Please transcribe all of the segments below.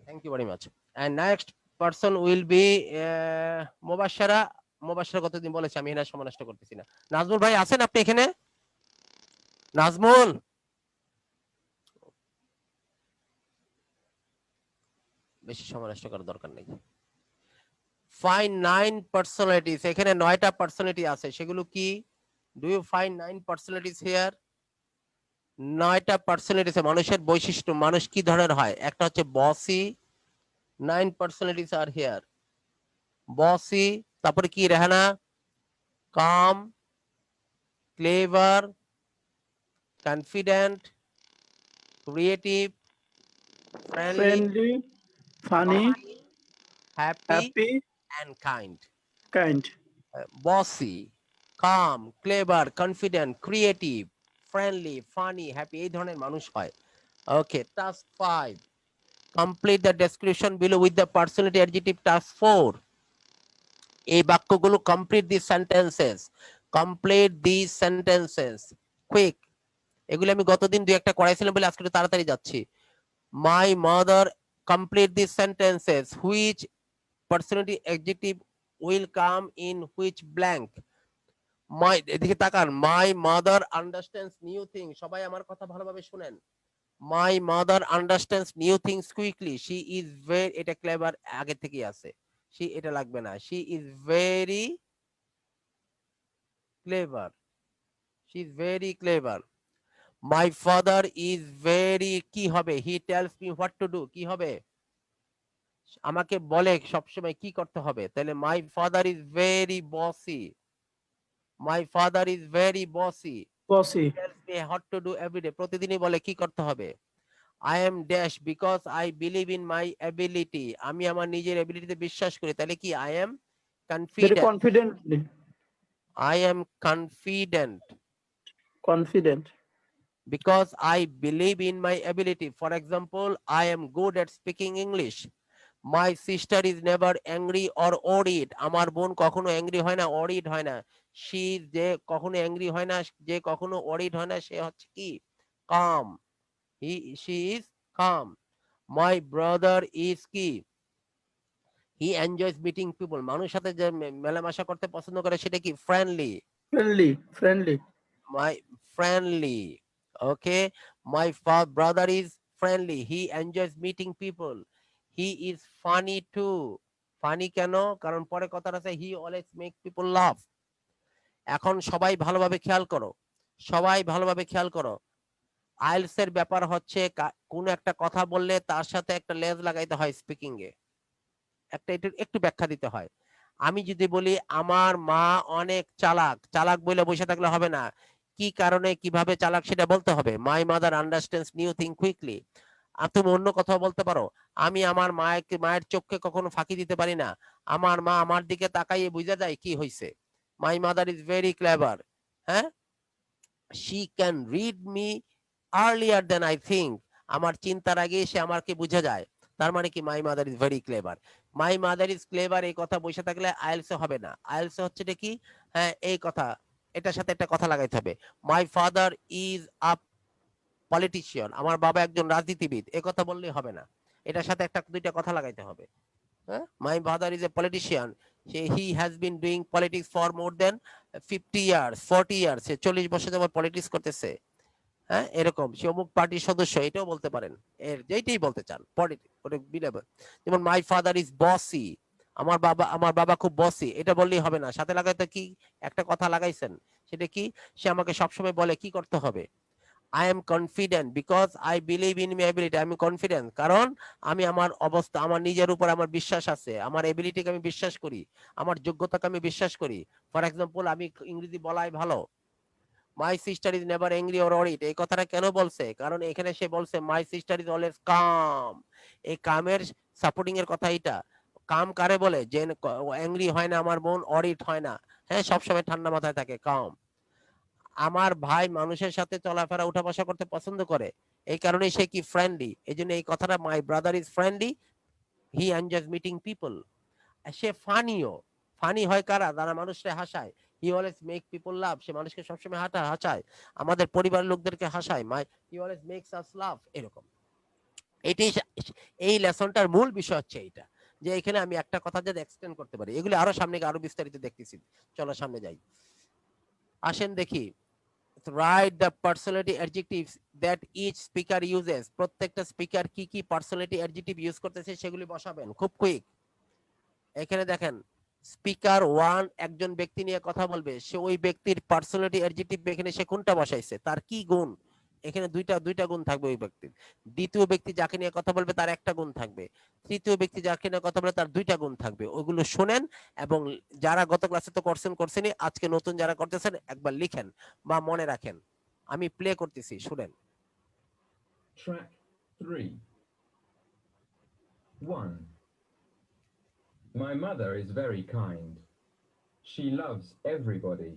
Thank you very much. And next person will be Mubashshara. Mubashshara কতদিন বলেছে, আমি এখানে সময় নষ্ট করতেছি না। নাজমুল ভাই আছেন আপনি এখানে? নাজমুল, বেশি সময় নষ্ট করার দরকার নেই। ফাইন 9 পার্সোনালিটিস, এখানে 9টা পার্সোনালিটি আছে, সেগুলো কি? Do you find 9 personalities here? 9টা পার্সোনালিটিস মানুষের বৈশিষ্ট্য, মানুষ কি ধরনের হয়? একটা হচ্ছে বসি, 9 পার্সোনালিটিস আর হিয়ার। বসি, তারপরে কি Rehana? Calm, clever, confident, creative, friendly, friendly, funny, funny, happy happy, and kind. kind. Bossy, calm, clever, confident, creative, friendly, funny, happy, এই ধরনের মানুষ হয়। Okay, task 5, complete the description below with the personality adjective. Task 4, এই বাক্যগুলো complete the sentences, complete the sentences quick. এগুলো আমি গতদিন দুই একটা করাইছিলাম বলে আজকে একটু তাড়াতাড়ি যাচ্ছি। My mother, complete the sentences, which personality adjective will come in which blank. My, এদিকে তাকান, my mother understands new thing, সবাই আমার কথা ভালোভাবে শুনেন। My mother understands new things quickly, she is very, এটা ক্লেভার আগে থেকেই আছে, শি এটা লাগবে না, she is very clever, she is very clever. My father is very, কি হবে? He tells me what to do, কি হবে? আমাকে বলে সবসময় কি করতে হবে, তাহলে মাই ফাদার ইজ ভেরি বসি, মাই father is very bossy, he Bossy. Tells me what to do everyday, প্রতিদিনই বলে কি করতে হবে। I am dash because I believe in my ability, আমি আমার নিজের এবিলিটিতে বিশ্বাস করি, তাহলে কি? I am Very confident, confidently. I am confident Confident. because I believe in my ability. For example, I am good at speaking English. My sister is never angry or worried. আমার বোন কখনো অ্যাংরি হয় না, worried হয় না। She, যে কখনো angry হয় না, যে কখনো worried হয় না, সে হচ্ছে কি? calm. She is calm. My brother is কি? He enjoys meeting people. মানুষের সাথে যে মেলামেশা করতে পছন্দ করে, সেটা কি? friendly. Friendly. Friendly. My friendly. Okay, my brother is friendly, he enjoys meeting people, he is funny too. Funny কেন? কারণ পরে কথা আছে, he always make people laugh। এখন সবাই ভালোভাবে খেয়াল করো, সবাই ভালোভাবে খেয়াল করো। আইএলটিএস এর ব্যাপার হচ্ছে কোন একটা কথা বললে তার সাথে একটা লেজ লাগাইতে হয় স্পিকিং এ, একটা একটু একটু ব্যাখ্যা দিতে হয়। আমি যদি বলি আমার মা অনেক চালাক, চালাক বলে বসে থাকলে হবে না, কি কারণে কিভাবে চালাক সেটা বলতে হবে। My mother understands new thing quickly. আর তুমি অন্য কথা বলতে পারো, আমি আমার মায়ের চোখকে কখনো ফাঁকি দিতে পারি না, আমার মা আমার দিকে তাকাইয়ে বুঝা যায় কি হয়েছে। My mother is very clever. হ্যাঁ, she can read me earlier than I think, আমার চিন্তার আগে সে আমাকে বুঝে যায়। তার মানে কি? মাই mother is very clever. My mother is clever, এই কথা বসে থাকলে আইএলটিএস হবে না। আইএলটিএস হচ্ছে কি? হ্যাঁ, এই কথা, এটার সাথে একটা কথা লাগাইতে হবে। মাই ফাদার ইজ আ পলিটিশিয়ান, আমার বাবা একজন রাজনীতিবিদ, এ কথা বললেই হবে না, এটার সাথে একটা দুইটা কথা লাগাইতে হবে। হ্যাঁ, my father is a politician, he has been doing politics for more than 50 years, 40 years, সে 40 বছর যাবত পলিটিক্স করতেছে। হ্যাঁ, এরকম সে অমুক পার্টির সদস্য, এটাও বলতে পারেন, এর যেটাই বলতে চান পলিটিক্স। যেমন মাই ফাদার ইজ বসি, আমার বাবা খুব বসি, এটা বললেই হবে না, সাথে লাগাইতে কি একটা কথা লাগাইছেন, সেটা কি? সে আমাকে সবসময় বলে কি করতে হবে। I am confident because I believe in my ability, আমি কনফিডেন্ট কারণ আমি আমার অবস্থা, আমার নিজের উপর আমার বিশ্বাস আছে, আমার এবিলিটিকে আমি বিশ্বাস করি, আমার যোগ্যতাকে আমি বিশ্বাস করি। ফর এক্সাম্পল, আমি ইংরেজি বলাই ভালো। My sister is never angry or worried, এই কথাটা কেন বলছে? কারণ এখানে সে বলছে my sister is always calm, এই কামের সাপোর্টিং এর কথা এটা। কাম কারে বলে? যে অ্যাংরি হয় না আমার বোন, অরিড হয় না, হ্যাঁ, সবসময় ঠান্ডা মাথায় থাকে, কাম। আমার ভাই মানুষের সাথে চলাফেরা উঠা বসা করতে পছন্দ করে, এই কারণে সে কি? ফ্রেন্ডলি। এই জন্য এই কথাটা, my brother is friendly, he enjoys meeting people. সে ফানিও, ফানি হয় কারা? যারা মানুষকে হাসায়। He always make people love, সে মানুষকে সবসময় হাসায়, আমাদের পরিবারের লোকদেরকে হাসায়। হি অলওয়েজ মেক্স আস লাভ, এরকম। এটি এই লেসনটার মূল বিষয় হচ্ছে এইটা, যে এখানে আমি একটা কথা যাতে এক্সটেন্ড করতে পারি। এগুলি আরো সামনে গিয়ে আরো বিস্তারিত দেখতেছি, চলো সামনে যাই। আসেন দেখি, write the personality adjectives that each speaker uses. প্রত্যেকটা স্পিকার কি কি পার্সোনালিটি অ্যাডজেক্টিভ ইউজ করতেছে সেগুলি বসাবেন খুব কুইক। এখানে দেখেন, স্পিকার ওয়ান একজন ব্যক্তি নিয়ে কথা বলবে, সে ওই ব্যক্তির পার্সোনালিটি অ্যাডজেক্টিভ এখানে সে কোনটা বসাইছে, তার কি গুণ, এখানে দুইটা গুণ থাকবে ওই ব্যক্তির। দ্বিতীয় ব্যক্তি যাকে নিয়ে কথা বলবে তার একটা গুণ থাকবে। তৃতীয় ব্যক্তি যাকে নিয়ে কথা বলবে তার দুইটা গুণ থাকবে। ওইগুলো শুনেন এবং যারা গত ক্লাসে তো করছেনই, আজকে নতুন যারা করতেছেন একবার লিখেন বা মনে রাখেন। আমি প্লে করতেছি, শুনেন। Track 3. 1. My mother is very kind. She loves everybody.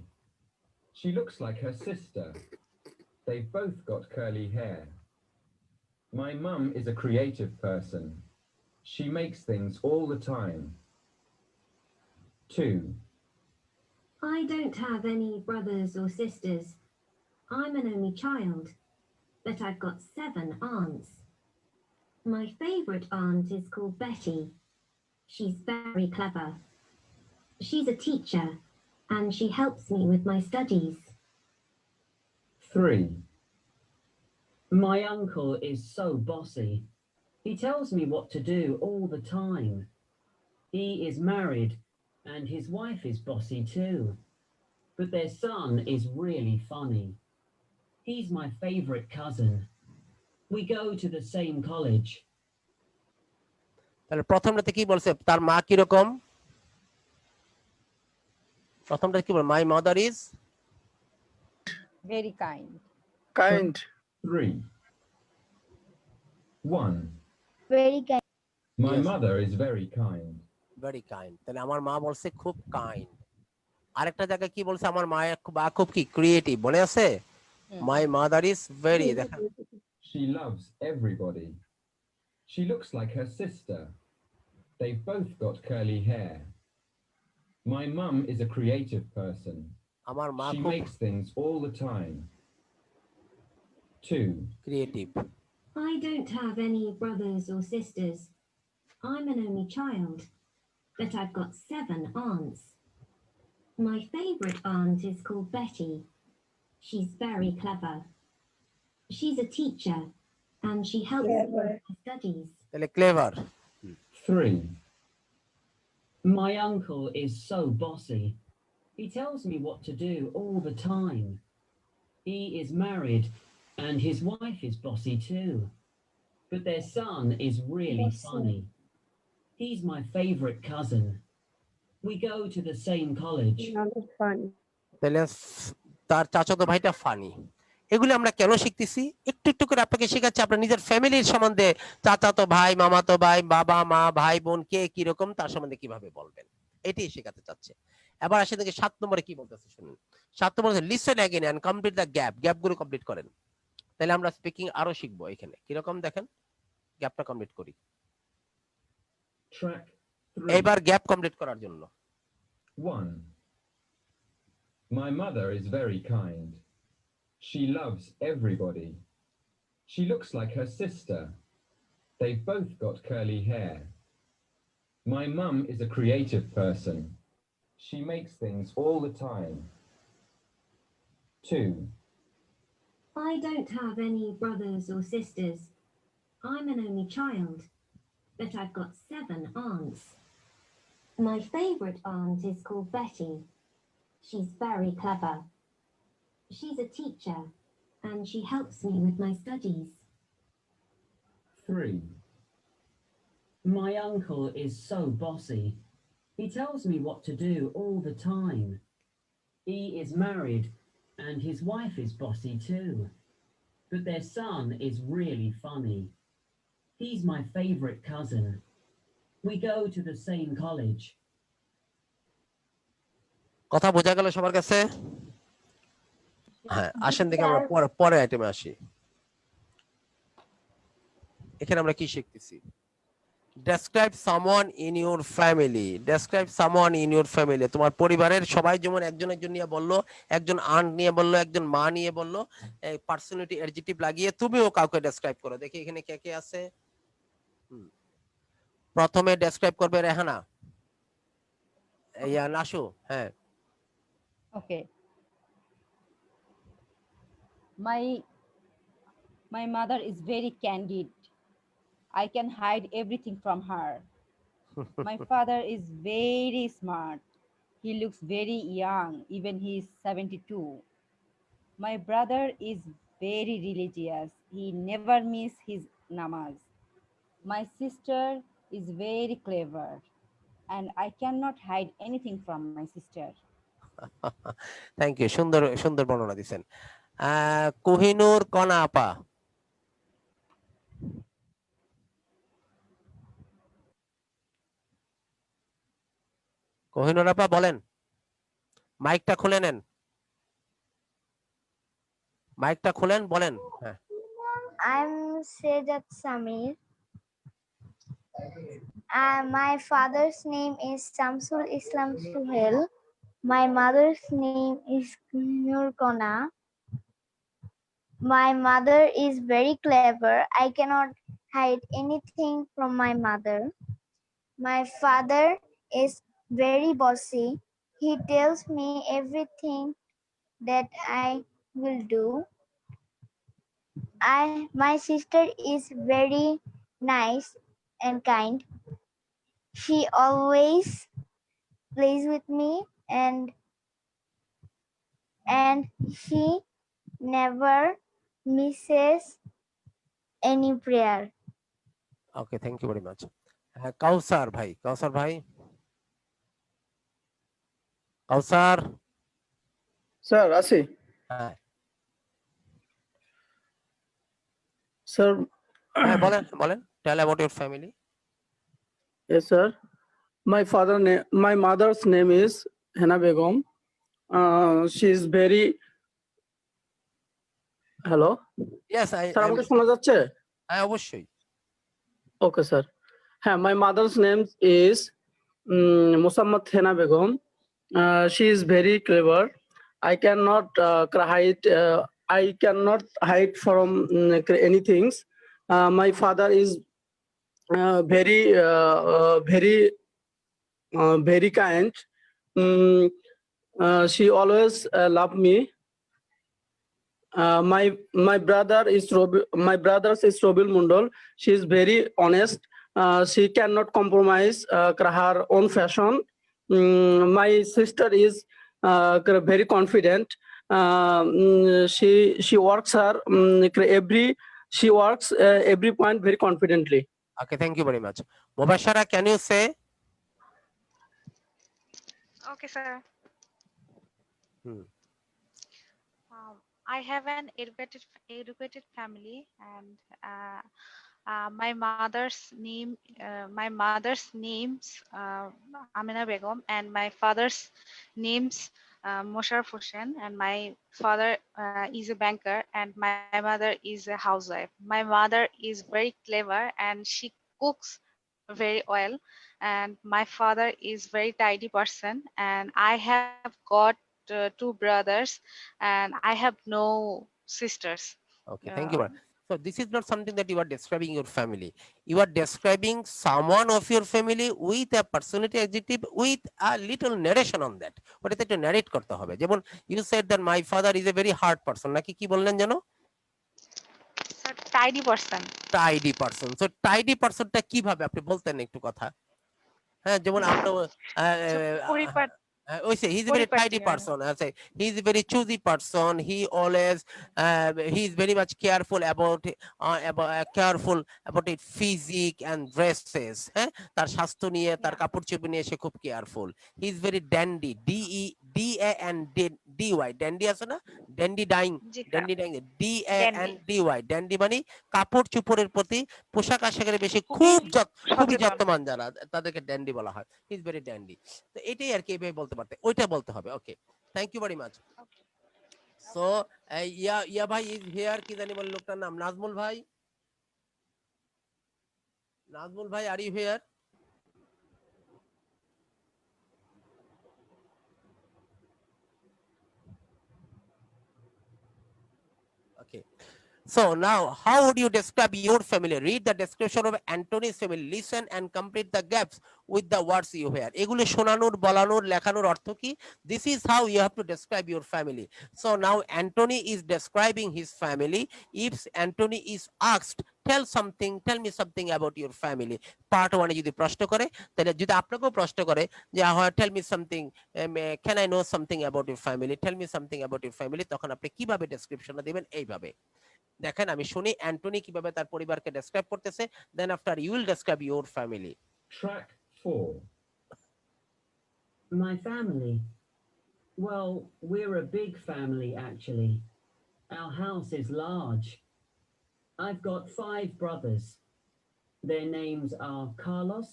She looks like her sister. They've both got curly hair. My mum is a creative person. She makes things all the time. 2. I don't have any brothers or sisters. I'm an only child, but I've got 7 aunts. My favourite aunt is called Betty. She's very clever. She's a teacher, and she helps me with my studies. 3. My uncle is so bossy. He tells me what to do all the time. He is married and his wife is bossy too. But their son is really funny. He's my favorite cousin. We go to the same college. তাহলে প্রথমটাতে কি বলছে, তার মা কি রকম, প্রথমটা কি বল, my mother is Very kind. Kind. 3. 1. Very kind. My Yes. mother is very kind. Very kind. তাহলে আমার মা বলছে খুব কাইন্ড। আরেকটা জায়গায় কি বলছে, আমার মা খুব কি ক্রিয়েটিভ, মনে আছে? মাই মাদার ইজ ভেরি, দেখেন She loves everybody. She looks like her sister. They've both got curly hair. My mum is a creative person. আমার মা She খুব makes things all the time. 2. Creative. I don't have any brothers or sisters. I'm an only child, but I've got 7 aunts. My favourite aunt is called Betty. She's very clever. She's a teacher, and she helps me with my studies. তাহলে clever. 3. My uncle is so bossy. He tells me what to do all the time. He is married and his wife is bossy too. But their son is really funny. He's my favorite cousin. We go to the same college. তাহলে তার চাচাতো ভাইটা funny. এগুলো আমরা কেন শিখতেছি, একটু একটু করে আপনাকে শেখাচ্ছি আপনার নিজের ফ্যামিলির সম্বন্ধে, চাচাতো ভাই, মামাতো ভাই, বাবা মা, ভাই বোন কে কি রকম তার সম্বন্ধে কিভাবে বলবেন, এটাই শেখাতে চাচ্ছে। এবার আসে দেখি 7 নম্বরে কি বলতেছে শুনুন। 7 নম্বরে listen again and complete the gap গুলো কমপ্লিট করেন। তাহলে আমরা স্পিকিং আরো শিখবো এখানে, কি রকম দেখেন, গ্যাপটা কমপ্লিট করি। Track 3. এবার গ্যাপ কমপ্লিট করার জন্য 1. My mother is very kind. She loves everybody. She looks like her sister. They've both got curly hair. My mum is a creative person. She makes things all the time. 2. I don't have any brothers or sisters. I'm an only child, but I've got 7 aunts. My favourite aunt is called Betty. She's very clever. She's a teacher, and she helps me with my studies. 3. My uncle is so bossy. He tells me what to do all the time. He is married and his wife is bossy too. But their son is really funny. He's my favorite cousin. We go to the same college. কথা বোঝা গেল সবার কাছে? হ্যাঁ, আসেন দেখি আমরা পরে আইটেমে আসি। এখানে আমরা কি শিখতেছি, describe someone in your family. Describe someone in your family, তোমার পরিবারের সবাই যেমন একজন একজন নিয়ে বললো, একজন আন্ট নিয়ে বললো, একজন মা নিয়ে বললো, পার্সোনালিটি অ্যাডজেক্টিভ লাগিয়ে তুমিও কাউকে ডেসক্রাইব করো। দেখি এখানে কে কে আছে, প্রথমে ডেসক্রাইব করবে রেহানা, নাসু। হ্যাঁ, Okay. My mother is very candid. I can hide everything from her. My father is very smart. He looks very young, even he is 72. My brother is very religious. He never miss his namaz. My sister is very clever, and I cannot hide anything from my sister. Thank you, সুন্দর সুন্দর বর্ণনা দিচ্ছেন। কোহিনুর কণা আপা, কোহিনুর আপা বলেন, মাইকটা খুলে নেন, মাইকটা খুলেন, বলেন। হ্যাঁ, I'm Sejat Samir. My father's name is Samsul Islam Suhel. My mother's name is Nur Kona. My mother is very clever. I cannot hide anything from my mother. My father is very bossy. He tells me everything that I will do. My sister is very nice and kind. She always plays with me and she never misses any prayer. Okay, thank you very much. Kawsar ভাই, কাউসার ভাই, কাউসার। Sir, Asi. হ্যাঁ Sir, হ্যাঁ, বলেন বলেন, tell about your family. yes, sir. My mother's name is Hena Begum. She is very. Hello, yes, sir. আমাকে শোনা যাচ্ছে? হ্যাঁ অবশ্যই। Okay, sir. My mother's name is Musammat Hena Begum. She is very clever. I cannot hide. I cannot hide from anything. My father is very kind. She always love me. My brother is Robil Mundal. She is very honest. She cannot compromise her own fashion. My sister is very confident. She works her every point very confidently. Okay, thank you very much. Mubashshara, can you say? Okay, sir. Hmm. I have an educated family, and my mother's names Amina Begum, and my father's names Mosharraf Hossain, and my father is a banker, and my mother is a housewife. My mother is very clever and she cooks very well, and my father is very tidy person, and I have got two brothers, and I have no sisters. Okay, thank you. So this is not something that you are describing your family. You are describing someone of your family with a personality adjective with a little narration on that. ওটাতে একটু narrate করতে হবে। যেমন you said that my father is a very hard person, নাকি কি বললেন যেন? Sir, tidy person. Tidy person. So tidy personটা কিভাবে আপনি বলতেন একটু কথা? হ্যাঁ, যেমন আমরা পরিপাট he's a very tidy person. I say he's a very choosy person. He always he is very much careful about his physique and dresses. হ্যাঁ, তার স্বাস্থ্য নিয়ে, তার কাপড় চোপড় নিয়ে সে খুব careful. He is very dandy. D-A-N-D-Y. dandy আছে না? dandy dying. D-A-N-D-Y. dandy মানে কাপড় চোপড়ের প্রতি, পোশাক আশাকের বেশি খুবই যত্নবান যারা, তাদেরকে ড্যান্ডি বলা হয়। হি ইজ ভেরি ড্যান্ডি। তো এটাই আর কি এইভাবে বলতে পারতে, ওইটা বলতে হবে। Okay, thank you very much. So ইয়া ভাই ইজ হিয়ার, কি জানি বলে লোকটার নাম, নাজমুল ভাই। নাজমুল ভাই, are you here? Okay, So now, how would you describe your family? Read the description of Anthony's family. Listen and complete the gaps with the words you hear. এগুলো শোনানোর, বলানোর, লেখানোর অর্থ কি? This is how you have to describe your family. So now Anthony is describing his family. If Anthony is asked, tell me something about your family. Part 1 যদি প্রশ্ন করে, তাহলে যদি আপনাকেও প্রশ্ন করে যে tell me something, can I know something about your family? Tell me something about your family. তখন আপনি কিভাবে ডেসক্রিপশনটা দিবেন? এইভাবে দেখেন, আমি শুনি অ্যান্টনি কিভাবে তার পরিবারকে ডেসক্রাইব করতেছে, then after you will describe your family. Track 4. My family. Well, we're a big family, actually. Our house is large. I've got 5 brothers. Their names are Carlos,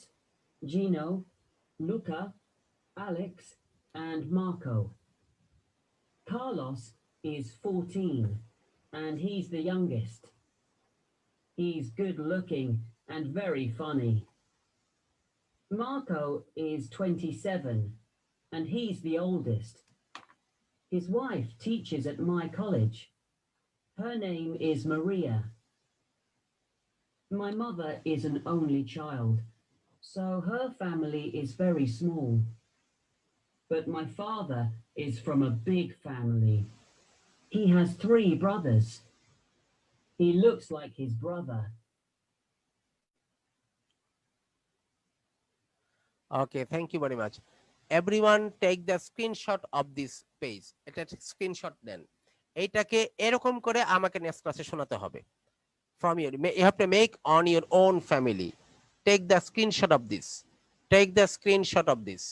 Gino, Luca, Alex, and Marco. Carlos is 14, and he's the youngest. He's good looking and very funny. Marco is 27, and he's the oldest. His wife teaches at my college. Her name is Maria. My mother is an only child, so her family is very small. But my father is from a big family. He has 3 brothers. He looks like his brother. Okay, thank you very much. Everyone take the screenshot of this page. এটা screenshot দেন, এইটাকে এরকম করে আমাকে next ক্লাসে শোনাতে হবে। From your, you have to make on your own family. Take the screenshot of this. Take the screenshot of this.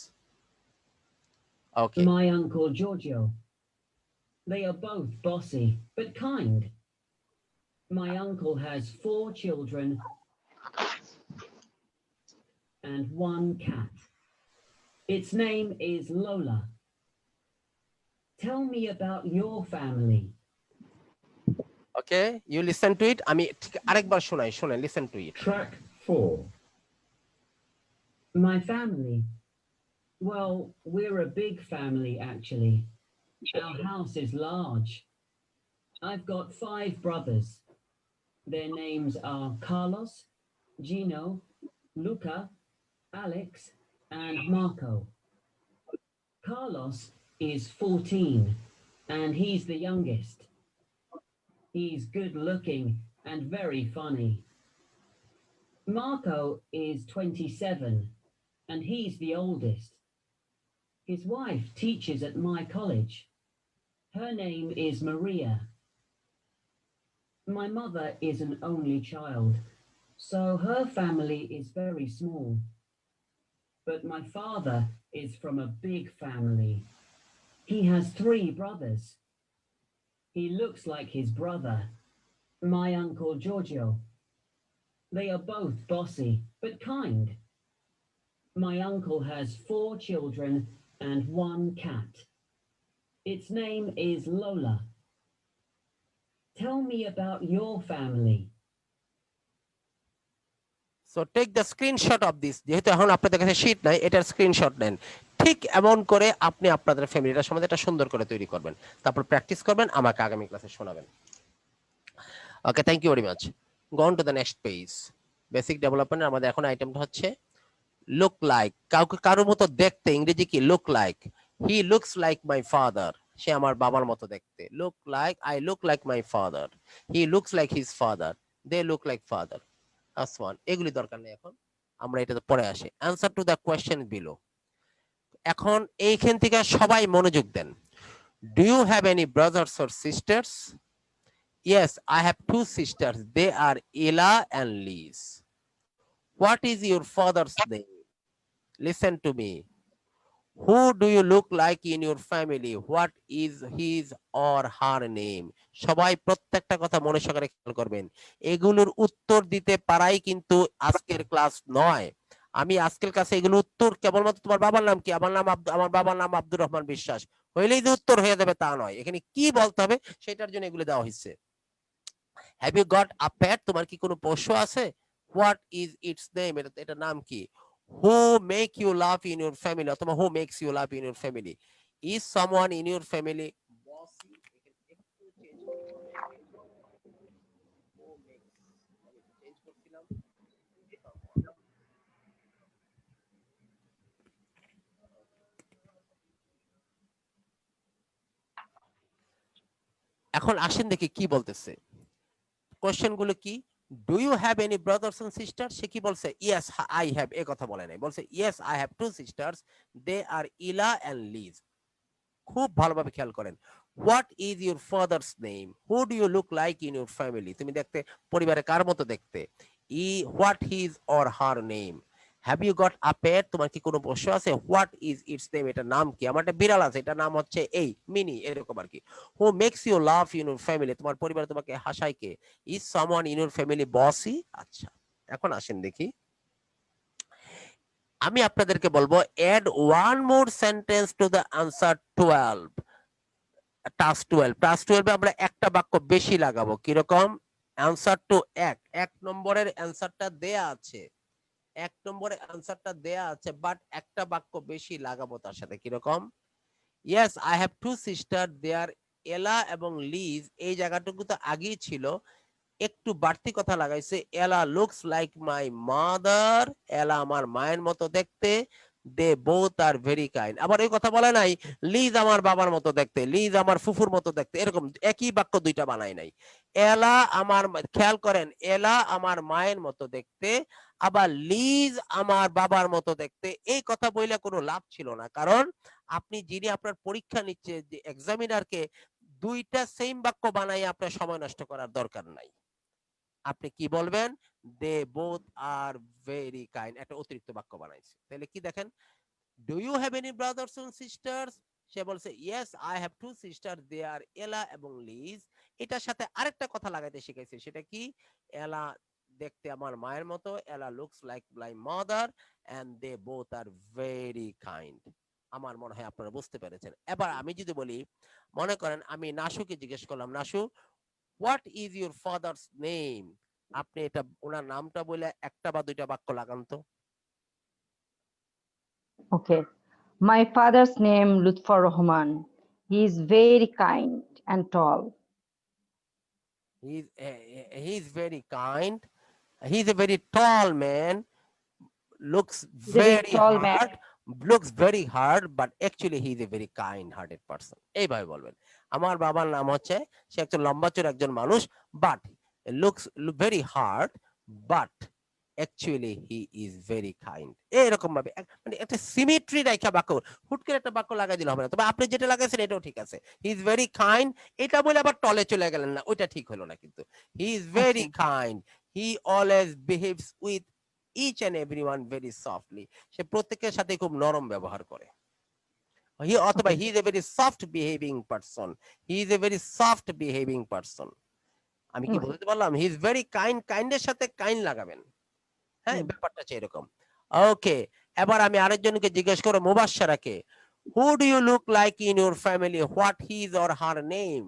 Okay. My uncle Giorgio. They are both bossy, but kind. My uncle has 4 children and 1 cat. Its name is Lola. Tell me about your family. Okay, you listen to it. আমি ঠিক আরেকবার শোনাই, শুনেন, listen to it. Track 4. My family. Well, we're a big family, actually. Our house is large. I've got 5 brothers. Their names are Carlos, Gino, Luca, Alex, and Marco. Carlos is 14, and he's the youngest. He's good looking and very funny. Marco is 27, and he's the oldest. His wife teaches at my college. Her name is Maria. My mother is an only child, so her family is very small. But my father is from a big family. He has 3 brothers. He looks like his brother, my uncle Giorgio. They are both bossy, but kind. My uncle has 4 children and 1 cat. Its name is Lola. Tell me about your family. So take the screenshot of this. যেহেতু এখন আপনাদের কাছে sheet নাই, এটার screenshot নেন। ঠিক এমন করে আপনি আপনাদের ফ্যামিলিটার সম্বন্ধে এটা সুন্দর করে তৈরি করবেন, তারপর প্র্যাকটিস করবেন, আমাকে আগামী ক্লাসে শোনাবেন। Okay, thank you very much. Go on to the next page. Basic development আমাদের এখন আইটেমটা হচ্ছে লুক লাইক। কাউকে কারোর মতো দেখতে ইংরেজি কি? Look like. He looks like my father. সে আমার বাবার মতো দেখতে। Look like, I look like my father. He looks like his father. They look like father. আসওয়ান, এগুলি দরকার নেই এখন, আমরা এটাতে পরে আসি। Answer to the question below. এখন এইখান থেকে সবাই মনোযোগ দেন। Do you have any brothers or sisters? Yes, I have 2 sisters. They are Ella and Liz. What is your father's name? Listen to me. Who do you look like in your family? What is his or her name? সবাই প্রত্যেকটা কথা মনে সহকারে খেয়াল করবেন। এগুলোর উত্তর দিতে পারাই কিন্তু আজকের ক্লাস নয়। আমি আজকের ক্লাসে এগুলো উত্তর কেবলমাত্র তোমার বাবার নাম কি? আমার বাবার নাম আব্দুর রহমান বিশ্বাস হইলেই যে উত্তর হয়ে যাবে তা নয়। এখানে কি বলতে হবে সেটার জন্য এগুলো দেওয়া হয়েছে। Have you got a pet? তোমার কি কোনো পশু আছে? What is its name? এটা নাম কি? Who make you laugh in your family? অথবা who makes you laugh in your family? Is someone in your family bossy? এখন আসেন দেখি কি বলতেছে, কোশ্চেন গুলো কি, do you have any brothers and sister, সে কি বলছে, ইয়েস আই হ্যাভ, এই কথা বলে নাই, বলছে yes I have two sisters, they are Ella and Liz. খুব ভালোভাবে খেয়াল করেন, what is your father's name, who do you look like in your family, তুমি দেখতে পরিবারে কার মতো দেখতে, what his or her name, have you got a pet, তোমার কি কোনো পোষ্য আছে, হোয়াট ইজ ইটস নেম, এটা নাম কি, আমার একটা বিড়াল আছে, এটা নাম হচ্ছে এই মিনি, এরকম আর কি। Who makes you love in your family, তোমার পরিবারে তোমাকে হাসায় কে, is someone in your family bossy. আচ্ছা, এখন আসেন দেখি, আমি আপনাদেরকে বলবো add one more sentence to the answer 12, task 12, task 12 এ আমরা একটা বাক্য বেশি লাগাবো, কিরকম, অ্যান্সার টু এক নম্বরের অ্যান্সারটা দেয়া আছে, এক নম্বরের অ্যান্সারটা দেয়া আছে, বাট একটা বাক্য বেশি লাগাবো তার সাথে, কিরকম, yes I have two sister, there Ella এবং লিজ, এই জায়গাটুকু তো আগেই ছিল, একটু বাড়তি কথা লাগাইছে, এলা লুকস লাইক মাই মাদার, এলা আমার মায়ের মতো দেখতে, they both are very kind, আবার এই কথা বলে নাই লিজ আমার বাবার মতো দেখতে, লিজ আমার ফুফুর মতো দেখতে, এরকম একই বাক্য দুইটা বানাই নাই, এলা আমার, খেয়াল করেন, এলা আমার মায়ের মতো দেখতে, আবার লিজ আমার বাবার মতো দেখতে, এই কথা বইলে কোনো লাভ ছিল না, কারণ আপনি যিনি আপনার পরীক্ষা নিচ্ছে যে এক্সামিনারকে দুইটা সেম বাক্য বানাই আপনার সময় নষ্ট করার দরকার নাই, আপনি কি বলবেন, they both are very kind, একটা অতিরিক্ত বাক্য বানাইছে, তাহলে কি দেখেন, do you have any brothers and sisters, সে বলছে yes I have two sister, they are Ella এবং লিজ, এটার সাথে আরেকটা কথা লাগাইতে শিখাইছে, সেটা কি, এলা দেখতে আমার মায়ের মতো, Ela looks like my mother, and they both are very kind. আমার মনে হয় আপনারা বুঝতে পেরেছেন। এবার আমি যদি বলি, মনে করেন আমি নাসুকে জিজ্ঞেস করলাম, Nasu what is your father's name, আপনি এটা ওনার নামটা বলে একটা বা দুইটা বাক্য লাগান তো। Okay. My father's name Lutfur Rahman. He is very kind and tall. He's very kind, he's a very tall man, looks He's a very very tall man. hard, looks very hard, but actually he is a very kind hearted person, এইভাবে বলবেন, আমার বাবার নাম হচ্ছে, সে একজন লম্বা চড়া একজন মানুষ, but looks very hard, but actually he is very kind, এরকম ভাবে মানে একটা সিমেট্রি রাখা বাক্য, হুট করে একটা বাক্য লাগাই দিলে হবে না, তবে আপনি যেটা লাগাইছেন এটাও ঠিক আছে, হি ইজ ভেরি কাইন্ড, এটা বলে আবার টলে চলে গেলেন না, ওইটা ঠিক হলো না, কিন্তু he is very kind, he always behaves with each and everyone very softly, সে প্রত্যেকের সাথে খুব নরম ব্যবহার করে, হি অথবা he is a very soft behaving person, he is a very soft behaving person, আমি কি বলতে পারলাম, হি ইজ ভেরি কাইন্ড, কাইন্ডের সাথে কাইন্ড লাগাবেন, হ্যাঁ ব্যাপারটা হচ্ছে এরকম। ওকে, এবার আমি আরেকজনকে জিজ্ঞেস করব, মুবাশশারাকে, who do you look like in your family, what his or her name,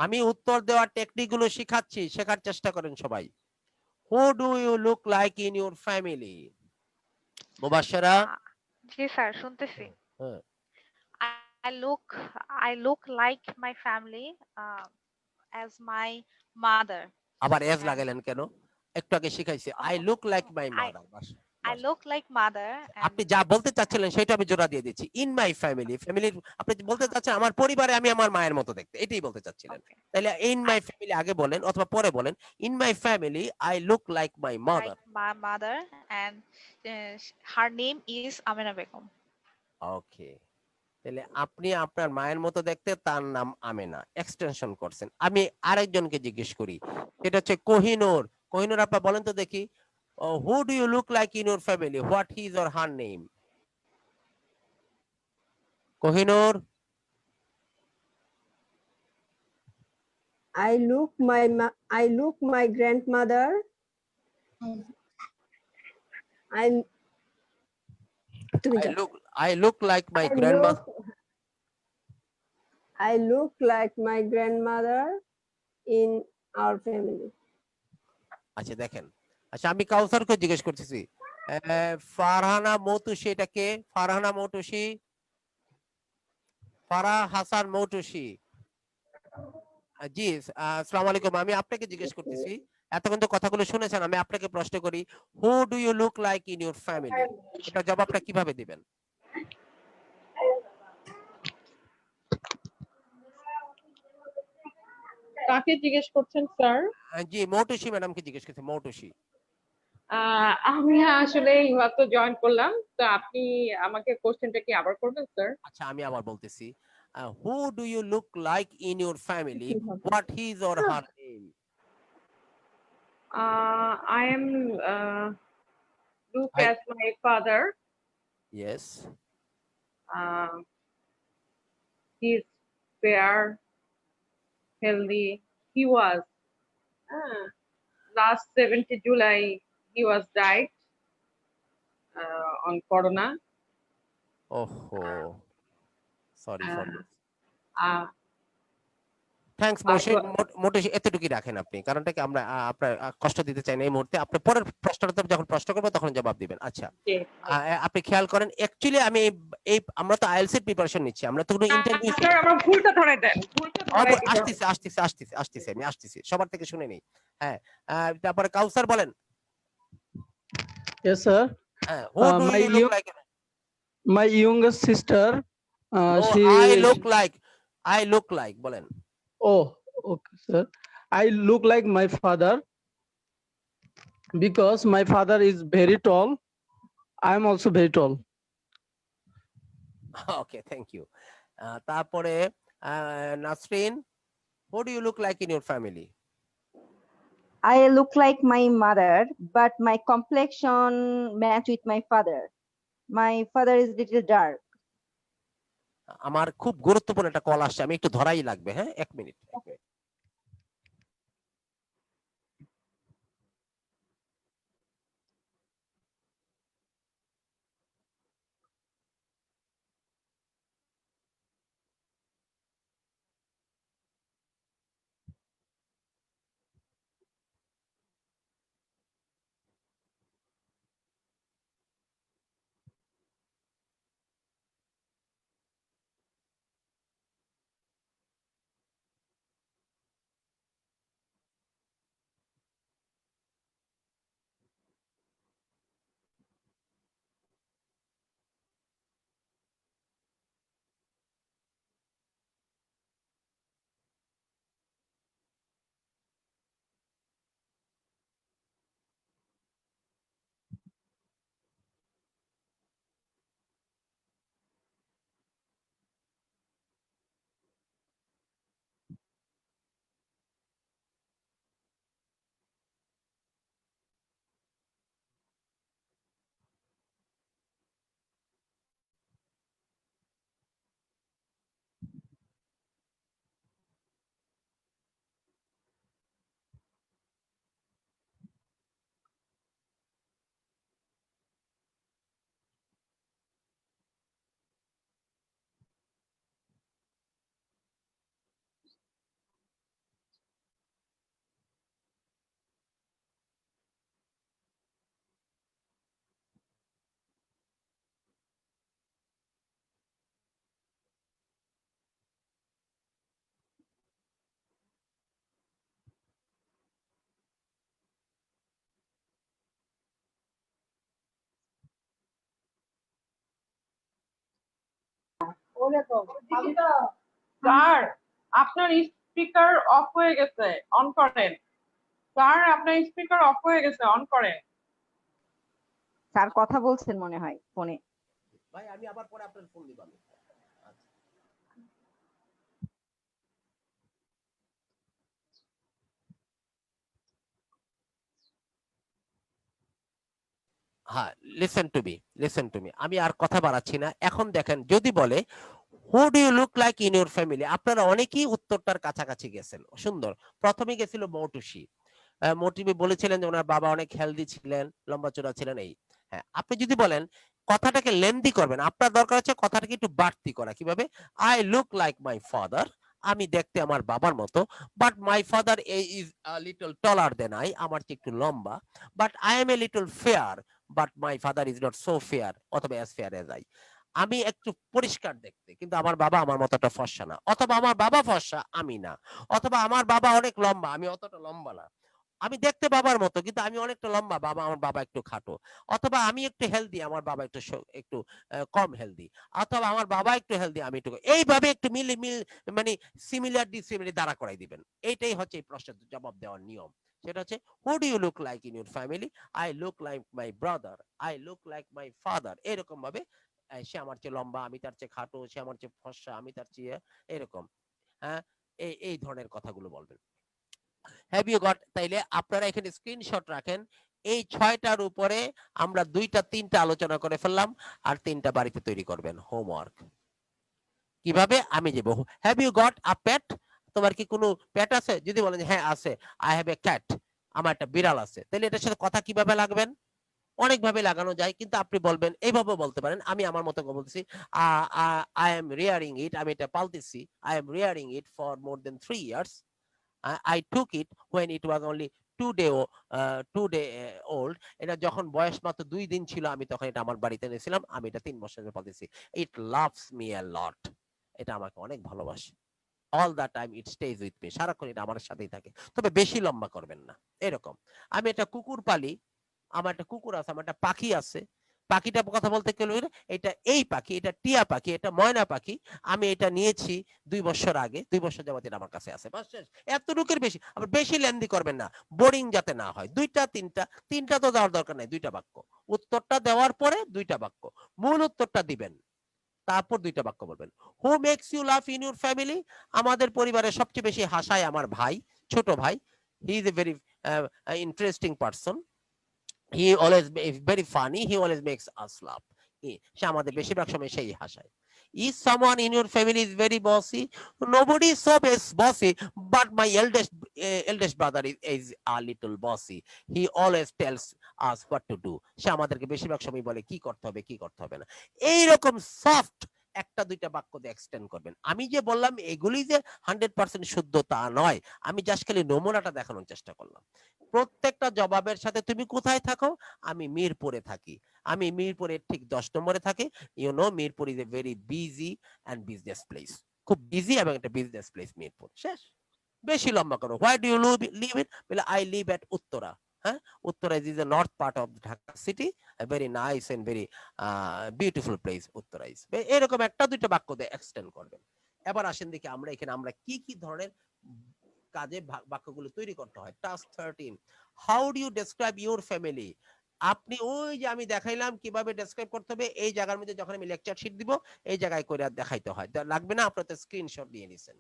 আমি উত্তর দেওয়ার টেকনিক গুলো শিখাচ্ছি, শেখার চেষ্টা করেন সবাই, who do you look like in your family, Mubashshara. জি স্যার, শুনতেছি। হ্যাঁ, I look I look like my family as my mother. আবার এজ And লাগাইলেন কেন, একটু আগে শিখাইছি I look like my I mother, বাস I look like mother and আপনি যা বলতে চাচ্ছিলেন সেটা আমি জোড়া দিয়ে দিচ্ছি, ইন মাই ফ্যামিলি, ফ্যামিলির আপনি বলতে চাচ্ছেন আমার পরিবারে আমি আমার মায়ের মতো দেখতে, এটাই বলতে চাচ্ছিলেন, okay, তাহলে ইন মাই ফ্যামিলি আগে বলেন অথবা পরে বলেন, in my family I look like my mother. like my mother and her name is Amina Begum. ওকে, তাহলে আপনি আপনার মায়ের মতো দেখতে, তার নাম আমেনা, এক্সটেনশন করছেন। আমি আরেকজনকে জিজ্ঞেস করি, সেটা হচ্ছে কোহিনূর, কোহিনূর আপা বলেন তো দেখি, who do you look like in your family, what his or her name, Kohinoor. I look my grandmother. I I look like my grandmother. I look like my grandmother in our family. আচ্ছা দেখেন, আচ্ছা আমি কাউসারকে জিজ্ঞেস করতেছি, ফারহানা মৌতুসি, এটা কে, ফারহানা মৌতুসি, ফারাহ হাসান মৌতুসি, জি আসসালামু আলাইকুম, আমি আপনাকে জিজ্ঞেস করতেছি, এতক্ষণ তো কথাগুলো শুনেছেন, আমি আপনাকে প্রশ্ন করি, who do you look like in your family, এটা জবাবটা কিভাবে দিবেন? কাকে জিজ্ঞেস করছেন স্যার? জি মৌটুসী ম্যাডামকে জিজ্ঞেস করছি, মৌটুসী। আমি আসলে এইমাত্র জয়েন করলাম, তো আপনি আমাকে কোশ্চেনটা কি আবার করবেন স্যার? আচ্ছা আমি আবার বলতেছি, who do you look like in your family, what his or her name? I am look I- as my father. Yes. He's fair, healthy. He was last 7th July. He was died on corona. Oh, sorry for this. Uh, thanks Moutushi, এতটুকুই রাখেন আপনি, কারণটা কি আমরা আপনার কষ্ট দিতে চাই না এই মুহূর্তে। আপনি পরের প্রশ্নটা যখন প্রশ্ন করবো তখন জবাব দিবেন। আচ্ছা আপনি খেয়াল করেন, অ্যাকচুয়ালি আমি এই আমরা তো আইএলটিএস এর প্রিপারেশন নিচ্ছি, আমরা তো কোনো ইন্টারভিউ। স্যার আমরা ভুলটা ধরে দেন, ভুলটা ধরে দেন। আসতেছে আমি আসতেছি, সবার থেকে শুনে নেই। হ্যাঁ তারপরে কাউসার বলেন। Yes, sir. Who do you look like? My youngest sister. She. I look like বলেন। Oh, okay, sir. I look like my father because my father is very tall. I am also very tall. Okay, thank you. তারপরে Nasrin, who do you look like in your family? I look like my mother, but my complexion match with my father. My father is little dark. আমার খুব গুরুত্বপূর্ণ একটা call আসছে, আমি একটু ধরাই লাগবে। হ্যাঁ 1 মিনিট। স্যার আপনার স্পিকার অফ হয়ে গেছে, অন করেন। স্যার আপনার স্পিকার অফ হয়ে গেছে, অন করেন। স্যার কথা বলছেন মনে হয় ফোনে। ভাই আমি আবার পরে আপনার ফোন দিব। হ্যাঁ লিসেন টু মি, আমি আর কথা বাড়াচ্ছি না। এখন দেখেন, যদি বলে who do you look like in your family, আপনারা অনেকেই উত্তরটার কাছাকাছি গেছেন। সুন্দর। প্রথমে গেছিল মৌটুসী, মৌটুসী বলেছিলেন যে ওনার বাবা অনেক হেলদি ছিলেন, লম্বা চড়া ছিলেন। এই হ্যাঁ, আপনি যদি বলেন কথাটাকে লেন্দি করবেন, আপনার দরকার হচ্ছে কথাটাকে একটু বাড়তি করা। কিভাবে? I look like my father, আমি দেখতে আমার বাবার মতো, but my father is little taller than I, আমার চেয়ে একটু লম্বা, but I am a little fair, but my father is not so fair, অথবা অ্যাজ ফেয়ার এজ আই। আমি একটু পরিষ্কার দেখতে, কিন্তু আমার বাবা আমার মতো একটা ফর্সা না, অথবা আমার বাবা ফর্সা আমি না, অথবা আমার বাবা অনেক লম্বা আমি অতটা লম্বা না, আমি দেখতে বাবার মতো কিন্তু আমি অনেকটা লম্বা, আমার বাবা একটু খাটো, অথবা আমি একটু হেলদি, আমার বাবা একটু কম হেলদি, অথবা আমার বাবা একটু হেলদি, আমি একটু, এইভাবে একটু মানে সিমিলার ডিসিমিলার দাঁড়া করাই দিবেন। এইটাই হচ্ছে এই প্রশ্নের জবাব দেওয়ার নিয়ম। সেটা হচ্ছে who do you look like in your family, I look like my brother, I look like my father. এরকম ভাবে সে আমার চেয়ে লম্বা, আমি তার চেয়ে খাটো, সে আমার চেয়ে ফর্সা, আমি তার চেয়ে এরকম, হ্যাঁ, এই ধরনের কথাগুলো বলবেন। Have you got? তাইলে আপনারা এখানে স্ক্রিনশট রাখেন। এই 6টার উপরে আমরা 2টা 3টা আলোচনা করে ফেললাম, আর 3টা বাড়িতে তৈরি করবেন হোমওয়ার্ক। কিভাবে? আমি যাব, have you got a pet? তোমার কি কোনো পেট আছে? যদি বলেন হ্যাঁ আছে, আই হ্যাভ এ ক্যাট, আমার একটা বিড়াল আছে, তাহলে এটার সাথে কথা কিভাবে লাগবেন? অনেকভাবে লাগানো যায়, কিন্তু আপনি বলবেন, এইভাবে বলতে পারেন, আমি আমার মতো বলতেছি, আই এম রিয়ারিং ইট, আমি এটা পালতেছি, I am rearing it for more than 3 years, I took it when it was only 2 day old. এটা যখন বয়স মাত্র 2 দিন ছিল, আমি তখন এটা আমার বাড়িতে এনেছিলাম, আমি এটা 3 বছর ধরে পালতেছি। It loves me a lot. এটা আমাকে অনেক ভালোবাসে। All the time it stays with me. সারাক্ষণ এটা আমার সাথেই থাকে। তবে বেশি লম্বা করবেন না। এরকম। আমি একটা কুকুর পালি, আমার একটা কুকুর আছে, আমার একটা পাখি আছে। পাখিটার কথা বলতে গেলে এটা এই পাখি, এটা টিয়া পাখি, এটা ময়না পাখি। আমি এটা নিয়েছি 2 বছর আগে, 2 বছর যাবত এটা আমার কাছে আছে। বাস শেষ। এতটুকুর বেশি, আবার বেশি লেন্দি করবেন না, বোরিং যাতে না হয়। 2টা 3টা তো দেওয়ার দরকার নাই, 2টা বাক্য। উত্তরটা দেওয়ার পরে 2টা বাক্য, মূল উত্তরটা দিবেন, তারপর 2টা বাক্য বলবেন। হু মেক্স ইউ লাফ ইন ইউর ফ্যামিলি? আমাদের পরিবারে সবচেয়ে বেশি হাসায় আমার ভাই, ছোট ভাই। হি is a very interesting person, he always is very funny, he always makes us laugh. সে আমাদের বেশিরভাগ সময় সেই হাসায়। Is someone in your family is very bossy? Nobody is so bossy, but my eldest brother is a little bossy. He always tells us what to do. সে আমাদেরকে বেশিরভাগ সময় বলে কি করতে হবে কি করতে হবে না। এইরকম সফট 1টা 2টা বাক্য দিয়ে এক্সটেন্ড করবেন। আমি যে বললাম এগুলি যে 100% শুদ্ধ তা নয়, আমি জাস্ট খালি নমুনাটা দেখানোর চেষ্টা করলাম। প্রত্যেকটা জবাবের সাথে তুমি কোথায় থাকো? আমি মিরপুরে থাকি, আমি মিরপুরের ঠিক 10 নম্বরে থাকি। You know Mirpur is a very busy and business place, খুব বিজি এবং একটা বিজনেস প্লেস মিরপুর। শেষ। বেশি লম্বা করো। Why do you live it? বলে আই লিভ এট উত্তরা। হ্যাঁ, Uttara is a north part of Dhaka city, very nice and very beautiful place Uttara is. এরকম 1টা 2টা বাক্য দিয়ে এক্সটেন্ড করবেন। এবার আসেন দেখি আমরা এখানে আমরা কি কি ধরনের কাজে বাক্যগুলো তৈরি করতে হয়। Task 13, how do you describe your family? আপনি ওই যে আমি দেখাইলাম কিভাবে ডেসক্রাইব করতে হবে, এই জায়গার মধ্যে যখন আমি লেকচার শিট দিব এই জায়গায় করে দেখাইতে হয়, লাগবে না, আপনারা তো স্ক্রিনশট দিয়ে নিছেন।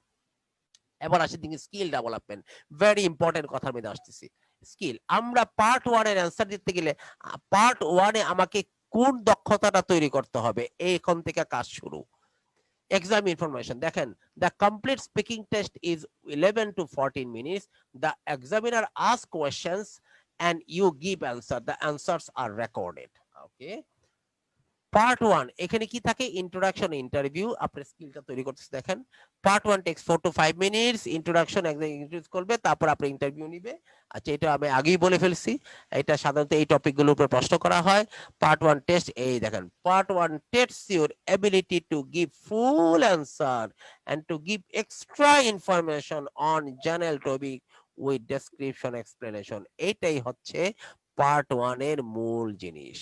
এবার আসি দেখি স্কিল ডেভেলপমেন্ট, ভেরি ইম্পর্টেন্ট কথার মধ্যে আসতেছি। স্কিল, আমরা পার্ট 1 এর অ্যান্সার দিতে গেলে পার্ট 1 এ আমাকে কোন দক্ষতাটা তৈরি করতে হবে, এইখান থেকে কাজ শুরু। Exam information, দেখেন, the complete speaking test is 11 to 14 minutes. The examiner asks questions and you give answer, the answers are recorded. Okay, part 1 এখানে কি থাকে? Introduction, interview. আপনার স্কিলটা তৈরি করতেছে দেখেন। Part 1 takes 4 to 5 minutes, introduction একদম ইন্ট্রোডিউস করবে, তারপর আপনি ইন্টারভিউ নিবে। আচ্ছা, এটা আমি আগেই বলে ফেলছি, এটা সাধারণত এই টপিকগুলোর উপর প্রশ্ন করা হয়। পার্ট 1 টেস্ট, এই দেখেন, part 1 tests your ability to give full answer and to give extra information on general topic with description explanation. এটাই হচ্ছে পার্ট 1 এর মূল জিনিস।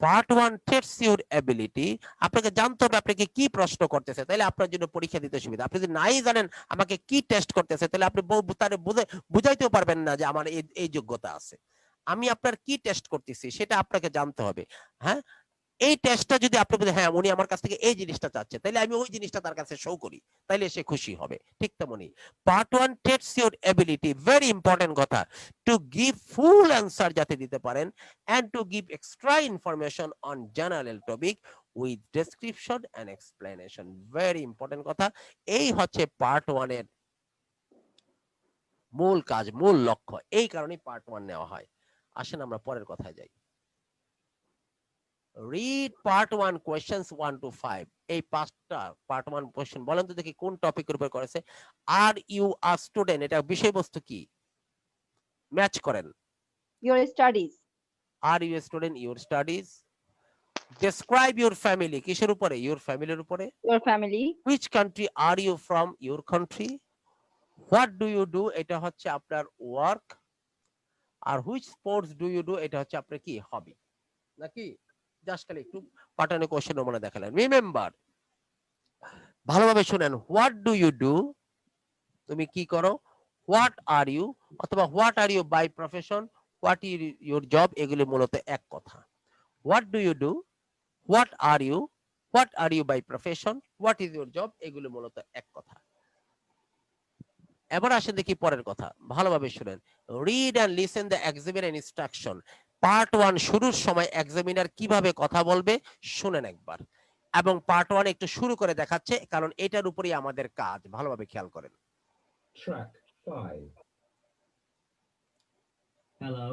পার্ট 1 টেস্টস ইউর এবিলিটি, আপনাকে জানতে হবে আপনাকে কি প্রশ্ন করতেছে, তাহলে আপনার জন্য পরীক্ষা দিতে সুবিধা। আপনি যদি নাই জানেন আমাকে কি টেস্ট করতেছে, তাহলে আপনি তারে বুঝাইতেও পারবেন না যে আমার এই যোগ্যতা আছে। আমি আপনার কি টেস্ট করতেছি সেটা আপনাকে জানতে হবে। হ্যাঁ, এই টেস্টটা যদি আপনি বলেন হ্যাঁ উনি আমার কাছ থেকে এই জিনিসটা চাচ্ছে, তাহলে আমি ওই জিনিসটা তার কাছে শো করি, তাহলে সে খুশি হবে। ঠিক তেমনি part 1 tests your ability, very important কথা, টু গিভ ফুল অ্যান্সার যাতে দিতে পারেন, and to give extra information on general topic with description and explanation. Very important কথা। এই হচ্ছে পার্ট 1 এর মূল কাজ, মূল লক্ষ্য। এই কারণে পার্ট 1 নেওয়া হয়। আসেন আমরা পরের কথায় যাই। Read part 1 questions 1 to 5. এই 5টা পার্ট 1 কোশ্চেন বলেন তো দেখি কোন টপিকের উপর করেছে। আর ইউ আ স্টুডেন্ট, এটা বিষয়বস্তু কি? ম্যাচ করেন। Your studies. Are you a student, your studies. Describe your family, কিসের উপরে? ইউর ফ্যামিলির উপরে। Your family. Which country are you from? Your country. What do you do এটা হচ্ছে আপনার ওয়ার্ক, আর which sports do you do এটা হচ্ছে আপনার কি হবি নাকি। জাস্ট খালি একটু পাঠানো কোশ্চেন মনে দেখালেন। রিমেম্বার, ভালোভাবে শুনেন, হোয়াট ডু ইউ ডু তুমি কি করো, হোয়াট আর ইউ অথবা what are you by profession, what is your job, এগুলি মূলত এক কথা। What do you do, what are you by profession, what is your job, এগুলো মূলত এক কথা। এবার আসেন দেখি পরের কথা, ভালোভাবে শুনেন। Read and listen the examiner instruction. Part 1 শুরুর সময় এক্সামিনার কিভাবে কথা বলবে শুনেন একবার, এবং পার্ট 1 একটু শুরু করে দেখাচ্ছে, কারণ এটার উপরেই আমাদের কাজ, ভালোভাবে খেয়াল করেন। Track 5. Hello,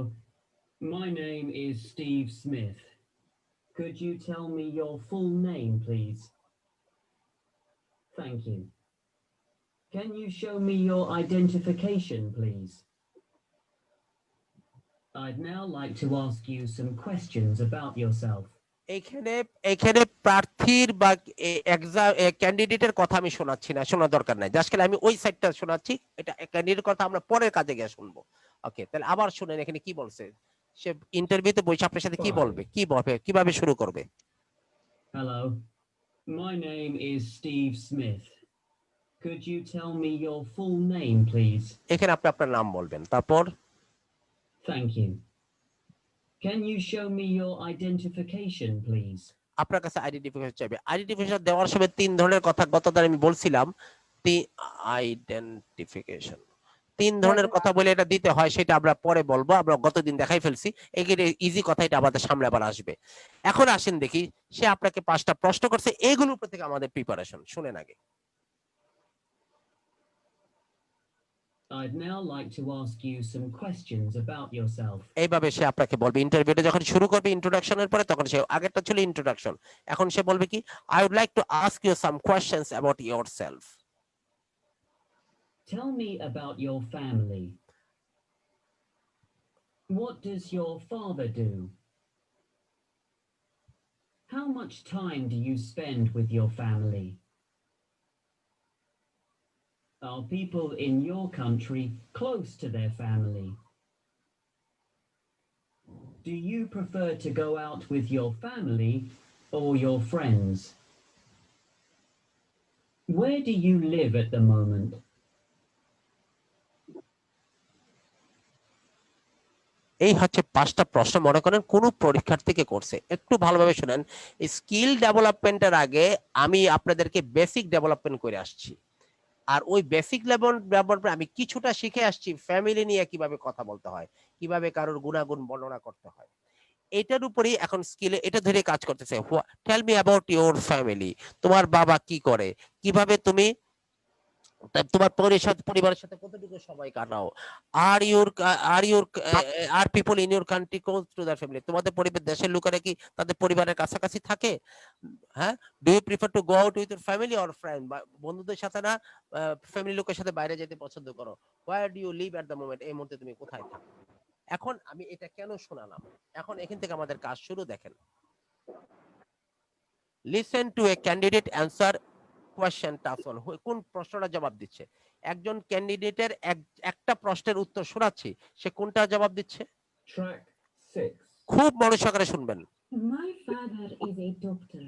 my name is Steve Smith. Could you tell me your full name, please? Thank you. Can you show me your identification, please? I'd now like to ask you some questions about yourself. এখানে এখানে প্রার্থীর বা ক্যান্ডিডেটের কথা আমি শোনাচ্ছি না, শোনার দরকার নাই, জাস্ট আমি ওই সাইডটা শোনাচ্ছি, এটা ক্যান্ডিডেটের কথা আমরা পরের কাজে গিয়ে শুনবো। ওকে, তাহলে আবার শুনেন এখানে কি বলছে। সে ইন্টারভিউতে বসে আপনার সাথে কি বলবে, কিভাবে শুরু করবে। Hello, my name is Steve Smith. Could you tell me your full name, please? এখানে আপনি আপনার নাম বলবেন, তারপর Thank you. Can you show me your identification, please? আপনার কাছে আইডেন্টিফিকেশন চাইবে। আইডেন্টিফিকেশন দেওয়ার সময় 3 ধরনের কথা গতবার আমি বলছিলাম। আইডেন্টিফিকেশন 3 ধরনের কথা বলে এটা দিতে হয়, সেটা আমরা পরে বলবো, আমরা গতদিন দেখাই ফেলছি। এখানে ইজি কথা, এটা আমাদের সামনে আবার আসবে। এখন আসেন দেখি, সে আপনাকে 5টা প্রশ্ন করছে, এগুলোর উপর থেকে আমাদের প্রিপারেশন শুনেন আগে। I'd now like to ask you some questions about yourself. এইভাবে সে আপনাকে বলবে, ইন্টারভিউটা যখন শুরু করবে ইন্ট্রোডাকশনের পরে, তখন সে আগেরটা ছিল ইন্ট্রোডাকশন, এখন সে বলবে কি, I would like to ask you some questions about yourself. Tell me about your family. What does your father do? How much time do you spend with your family? Are people in your country close to their family? Do you prefer to go out with your family or your friends? Where do you live at the moment? এই হচ্ছে 5টা প্রশ্ন, মনে করেন কোন পরীক্ষার্থীকে করছে। একটু ভালোভাবে শুনেন, স্কিল ডেভেলপমেন্টের আগে আমি আপনাদেরকে বেসিক ডেভেলপমেন্ট করে আসছি, আর ওই বেসিক ডেভেলপমেন্ট আমি কিছুটা শিখে আসছি ফ্যামিলি নিয়ে কিভাবে কথা বলতে হয়, কিভাবে কারোর গুণাগুণ বর্ণনা করতে হয়, এটার উপরেই এখন স্কিলে এটা ধরে কাজ করতেছে। Tell me about your family, তোমার বাবা কি করে, কিভাবে তুমি তোমার পরিবারের সাথে কতটুকু সময় কাটাও, আর people in your country close to their family, তোমাদের পরিবার দেশের লোকেরা কি তাদের পরিবারের কাছাকাছি থাকে। হ্যাঁ, do you prefer to go out with your family or friend, বন্ধুদের সাথে না ফ্যামিলি লোকের সাথে বাইরে যেতে পছন্দ করো। Where do you live at the moment, এই মুহূর্তে তুমি কোথায় থাকো। এখন আমি এটা কেন শোনালাম, এখন এখান থেকে আমাদের কাজ শুরু। দেখেন, listen to A candidate answer question tough one. কোন প্রশ্নটা জবাব দিচ্ছে, একজন ক্যান্ডিডেটের একটা প্রশ্নের উত্তর শোনাচ্ছি, সে কোনটা জবাব দিচ্ছে। Track 6. খুব মনোযোগ সহকারে শুনবেন। My father is a doctor.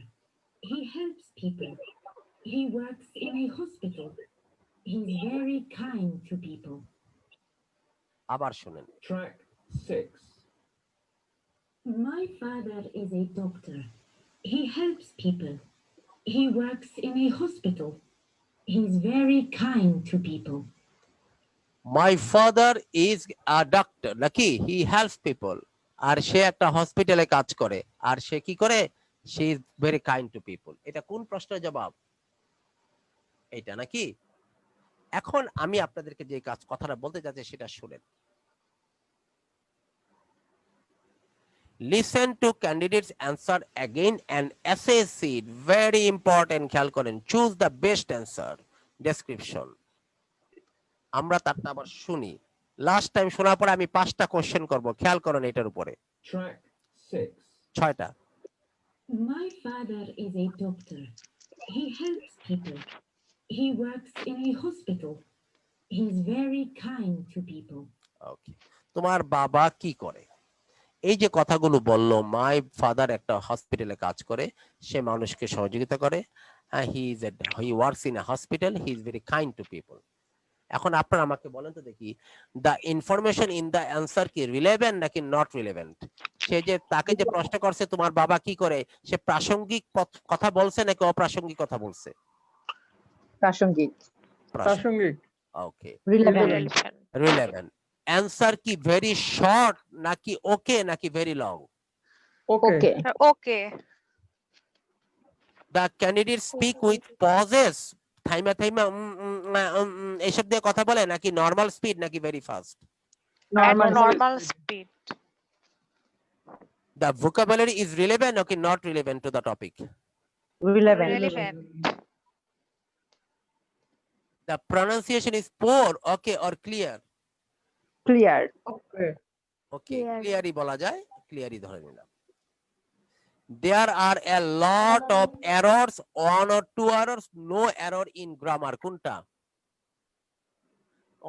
He helps people. He works in a hospital. He's very kind to people. আবার শুনেন। Track 6. My father is a doctor. He helps people. He works in a hospital. He's very kind to people. My father is a doctor, নাকি he helps people, আর সে একটা হসপিটালে কাজ করে, আর সে কি করে, সে is very kind to people. এটা কোন প্রশ্নের জবাব, এটা নাকি। এখন আমি আপনাদেরকে যে কথাটা বলতে যাচ্ছি সেটা শুনেন। Listen to candidates answer again and assess it. Very important, খেয়াল করেন। Choose the best answer. Description. আমরা তারটা আবার শুনি। লাস্ট টাইম শোনার পরে আমি 5টা কোশ্চেন করব, খেয়াল করেন এটার উপরে। Track 6. 6টা। My father is a doctor. He helps people. He works in a hospital. He's very kind to people. ওকে, তোমার বাবা কি করে? এই যে কথাগুলো বললো, মাই ফাদার একটা হসপিটালে কাজ করে, সে মানুষকে সহযোগিতা করে, he works in a hospital, he is very kind to people. এখন আপনারা আমাকে বলেন তো দেখি, the information in the answer কি রিলেভেন্ট নাকি নট রিলেভেন্ট? সে যে তাকে যে প্রশ্ন করছে তোমার বাবা কি করে, সে প্রাসঙ্গিক কথা বলছে নাকি অপ্রাসঙ্গিক কথা বলছে? প্রাসঙ্গিক। প্রাসঙ্গিক। ওকে, রিলেভেন্ট। রিলেভেন্ট। অ্যান্সার কি ভেরি শর্ট নাকি ওকে নাকি very long? Okay. Okay. The candidate speak with pauses, থাইমা থাইমা এইসব দিয়ে কথা বলে নাকি নরমাল স্পিড নাকি very fast? Normal speed. The vocabulary is relevant or not relevant to the topic? Relevant. The pronunciation is poor, okay or clear? Clear. Okay. Okay, clearly বলা যায়, clearly ধরে নিলাম। There are a lot of errors, 1 or 2 errors, no error in grammar. কোনটা?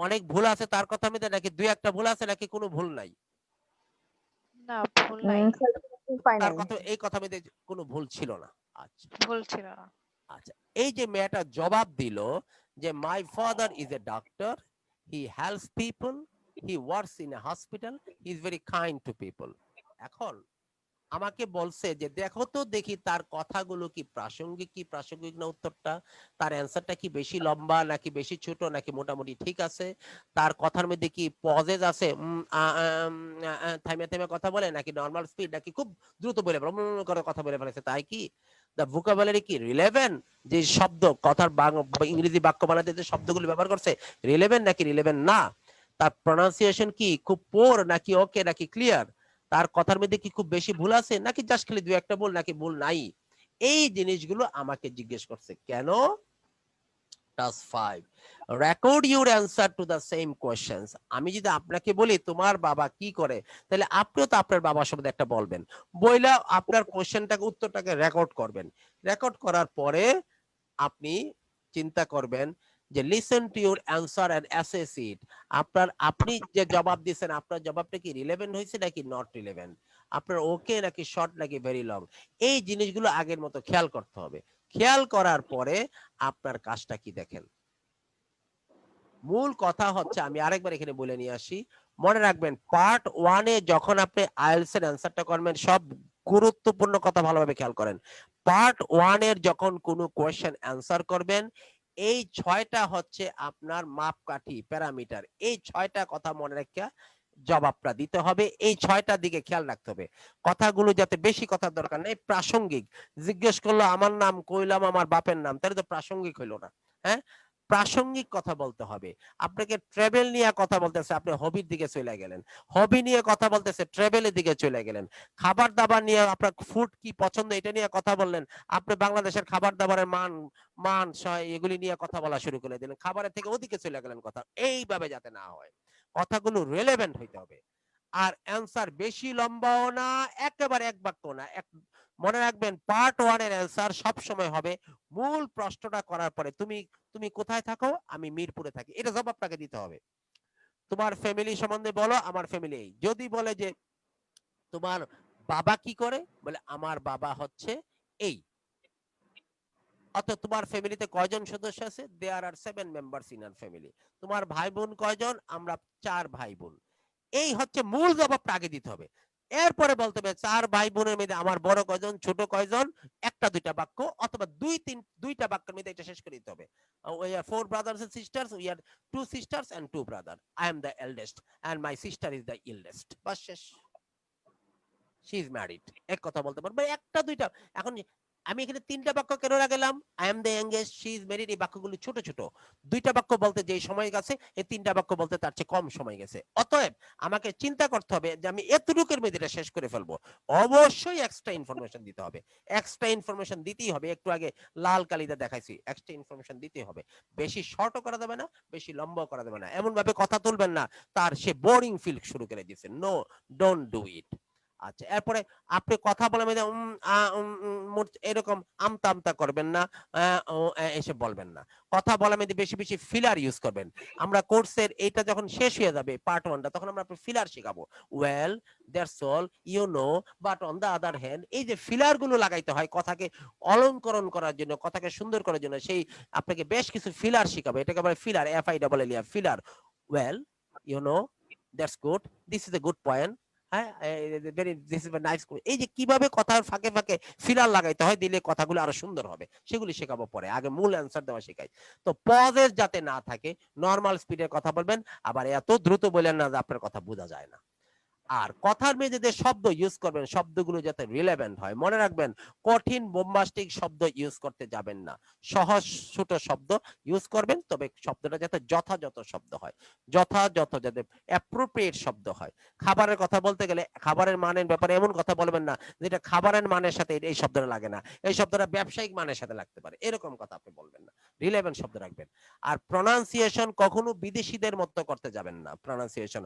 অনেক ভুল আছে তার কথা মধ্যে নাকি দুই একটা ভুল আছে নাকি কোনো ভুল নাই? না, ভুল নাই। তার কথা, এই কথা মধ্যে কোনো ভুল ছিল না। আচ্ছা, ভুল ছিল না। আচ্ছা, এই যে মেয়েটা জবাব দিল যে মাই father is a doctor, he helps people, he works in a hospital, he is very kind to people. এখন আমাকে বলছে যে দেখো তো দেখি তার কথাগুলো কি প্রাসঙ্গিক না উত্তরটা, তার অ্যান্সারটা কি বেশি লম্বা নাকি বেশি ছোট নাকি মোটামুটি ঠিক আছে, তার কথার মধ্যে কি পজেস আছে, থামে থামে কথা বলে নাকি নরমাল স্পিড নাকি খুব দ্রুত বলে করে কথা বলে ফেলেছে, তাই কি দ্য ভোকাবুলারি কি রিলেভেন্ট, যে শব্দ কথার ইংরেজি বাক্য বানাতে যে শব্দগুলো ব্যবহার করছে রিলেভেন্ট নাকি রিলেভেন্ট না, তার প্রনাউন্সিয়েশন কি খুব পোর নাকি ওকে নাকি ক্লিয়ার, তার কথার মধ্যে কি খুব বেশি ভুল আছে নাকি জাস্ট খালি দুই একটা ভুল নাকি ভুল নাই, এই জিনিসগুলো আমাকে জিজ্ঞেস করছে। কেন? Task 5, record your answer to the same questions. আমি যদি আপনাকে বলি তোমার বাবা কি করে, তাহলে আপনিও তো আপনার বাবার সম্বন্ধে একটা বলবেন, বইলা আপনার কোয়েশ্চেনটাকে উত্তরটাকে রেকর্ড করবেন। রেকর্ড করার পরে আপনি চিন্তা করবেন যে listen to your answer and assess it. আপনি যে জবাব দিয়েছেন আপনার জবাবটা কি রিলেভেন্ট হয়েছে নাকি নট রিলেভেন্ট, আপনার ওকে নাকি শর্ট নাকি ভেরি লং, এই জিনিসগুলো আগের মতো খেয়াল করতে হবে। খেয়াল করার পরে আপনার কাজটা কি দেখেন। মূল কথা হচ্ছে, আমি আরেকবার এখানে বলে নিয়ে আসি, মনে রাখবেন পার্ট 1 এ যখন আপনি আইএলটিএস এর অ্যান্সারটা করবেন, সব গুরুত্বপূর্ণ কথা ভালোভাবে খেয়াল করেন। পার্ট 1 এর যখন কোনো কোয়েশ্চেন অ্যান্সার করবেন, এই 6টা হচ্ছে আপনার মাপকাঠি, প্যারামিটার, এই 6টা কথা মনে রাখিয়া জবাবটা দিতে হবে। এই 6টার দিকে খেয়াল রাখতে হবে, কথাগুলো যাতে বেশি কথার দরকার নেই, প্রাসঙ্গিক। জিজ্ঞেস করলো আমার নাম, কইলাম আমার বাপের নাম, তাহলে তো প্রাসঙ্গিক হইলো না। হ্যাঁ, প্রাসঙ্গিক কথা বলতে হবে। আপনাকে ট্রাভেল নিয়ে কথা বলতেছে, আপনি হবির দিকে চলে গেলেন, হবি নিয়ে কথা বলতেছে ট্রাভেলের দিকে চলে গেলেন, খাবার দাবার নিয়ে আপনার ফুড কি পছন্দ এটা নিয়ে কথা বললেন, আপনি বাংলাদেশের খাবার দাবারের মান এগুলি নিয়ে কথা বলা শুরু করে দিলেন, খাবারের থেকে ওদিকে চলে গেলেন কথা। এইভাবে যাতে না হয়, কথাগুলো রিলেভেন্ট হইতে হবে। আর অ্যান্সার বেশি লম্বাও না, একেবারে এক বাক্য না। মনে রাখবেন পার্ট 1 এর অ্যান্সার সব সময় হবে মূল প্রশ্নটা করার পরে তুমি কোথায় থাকো, আমি মিরপুরে থাকি, এটা জবাবটাকে দিতে হবে। তোমার ফ্যামিলি সম্বন্ধে বলো, আমার ফ্যামিলি এই। যদি বলে যে তোমার বাবা কি করে, বলে আমার বাবা হচ্ছে এই। অর্থাৎ তোমার ফ্যামিলিতে কয়জন সদস্য আছে, দেয়ার আর 7 মেম্বারস ইন আওয়ার ফ্যামিলি। তোমার ভাই বোন কয়জন, আমরা 4 ভাই বোন। এই হচ্ছে মূল জবাবটা আগে দিতে হবে। এরপরে বলতে হবে 4 ভাই বোনের মধ্যে আমার বড় কয়জন, ছোট কয়জন, একটা দুইটা বাক্য অথবা দুইটা বাক্যের মধ্যে এটা শেষ করে দিতে হবে। We are 4 brothers and sisters, we are 2 sisters and 2 brothers, I am the eldest and my sister is the eldest, বাস শেষ। she is married, এক কথা বলতে পারবে একটা দুইটা। এখন আমি এখানে 3টা বাক্য কেন রাখলাম, I am the youngest, she is married, এই বাক্যগুলো ছোট ছোট। 2টা বাক্য বলতে যে সময় গেছে, এই 3টা বাক্য বলতে তার চেয়ে কম সময় গেছে। অতএব আমাকে চিন্তা করতে হবে যে আমি এতটুকুর মধ্যে এটা শেষ করে ফেলবো। অবশ্যই এক্সট্রা ইনফরমেশন দিতে হবে, এক্সট্রা ইনফরমেশন দিতেই হবে। একটু আগে লাল কালিতে দেখাইছি, এক্সট্রা ইনফরমেশন দিতেই হবে। বেশি শর্টও করা যাবে না, বেশি লম্বাও করা যাবে না। এমন ভাবে কথা তুলবেন না তার সে বোরিং ফিল শুরু করে দিয়েছে। No, don't do it. আচ্ছা, এরপরে আপনি কথা বলার মধ্যে এরকম আমতা আমতা করবেন না, এসব বলবেন না। কথা বলার মধ্যে বেশি বেশি ফিলার ইউজ করবেন। আমরা কোর্সের এটা যখন শেষ হয়ে যাবে পার্ট 1টা, তখন আমরা ফিলার শেখাবো। Well, that's all, you know, but on the other hand, এই যে ফিলার গুলো লাগাইতে হয় কথাকে অলংকরণ করার জন্য, কথাকে সুন্দর করার জন্য, সেই আপনাকে বেশ কিছু ফিলার শেখাবো। এটাকে বলে filler, FILL, filler. Well, you know, that's good, this is a good point. হ্যাঁ, দিস ইজ নাইস। এই যে কিভাবে কথার ফাঁকে ফাঁকে ফিলার লাগাইতে হয়, দিলে কথাগুলো আরো সুন্দর হবে, সেগুলি শেখাবো পরে। আগে মূল অ্যান্সার দেওয়া শেখাই। তো পজেস যাতে না থাকে, নর্মাল স্পিডে কথা বলবেন, আবার এত দ্রুত বলেন না যে আপনার কথা বোঝা যায় না। আর কথার মেঝে যে শব্দ ইউজ করবেন, শব্দগুলো যাতে রিলেভেন্ট হয়। মনে রাখবেন, কঠিন বোম্বাস্টিক শব্দ ইউজ করতে যাবেন না, সহজ ছোট শব্দ ইউজ করবেন, তবে শব্দটা যাতে যথাযথ শব্দ হয়, যথাযথ যাতে অ্যাপ্রোপ্রিয়েট শব্দ হয়। খাবারের কথা বলতে গেলে খাবারের মানের ব্যাপারে এমন কথা বলবেন না যেটা খাবারের মানের সাথে এই শব্দটা লাগে না, এই শব্দটা ব্যবসায়িক মানের সাথে লাগতে পারে, এরকম কথা আপনি বলবেন না, রিলেভেন্ট শব্দ রাখবেন। আর প্রনাউন্সিয়েশন কখনো বিদেশিদের মতো করতে যাবেন না। প্রনাউন্সিয়েশন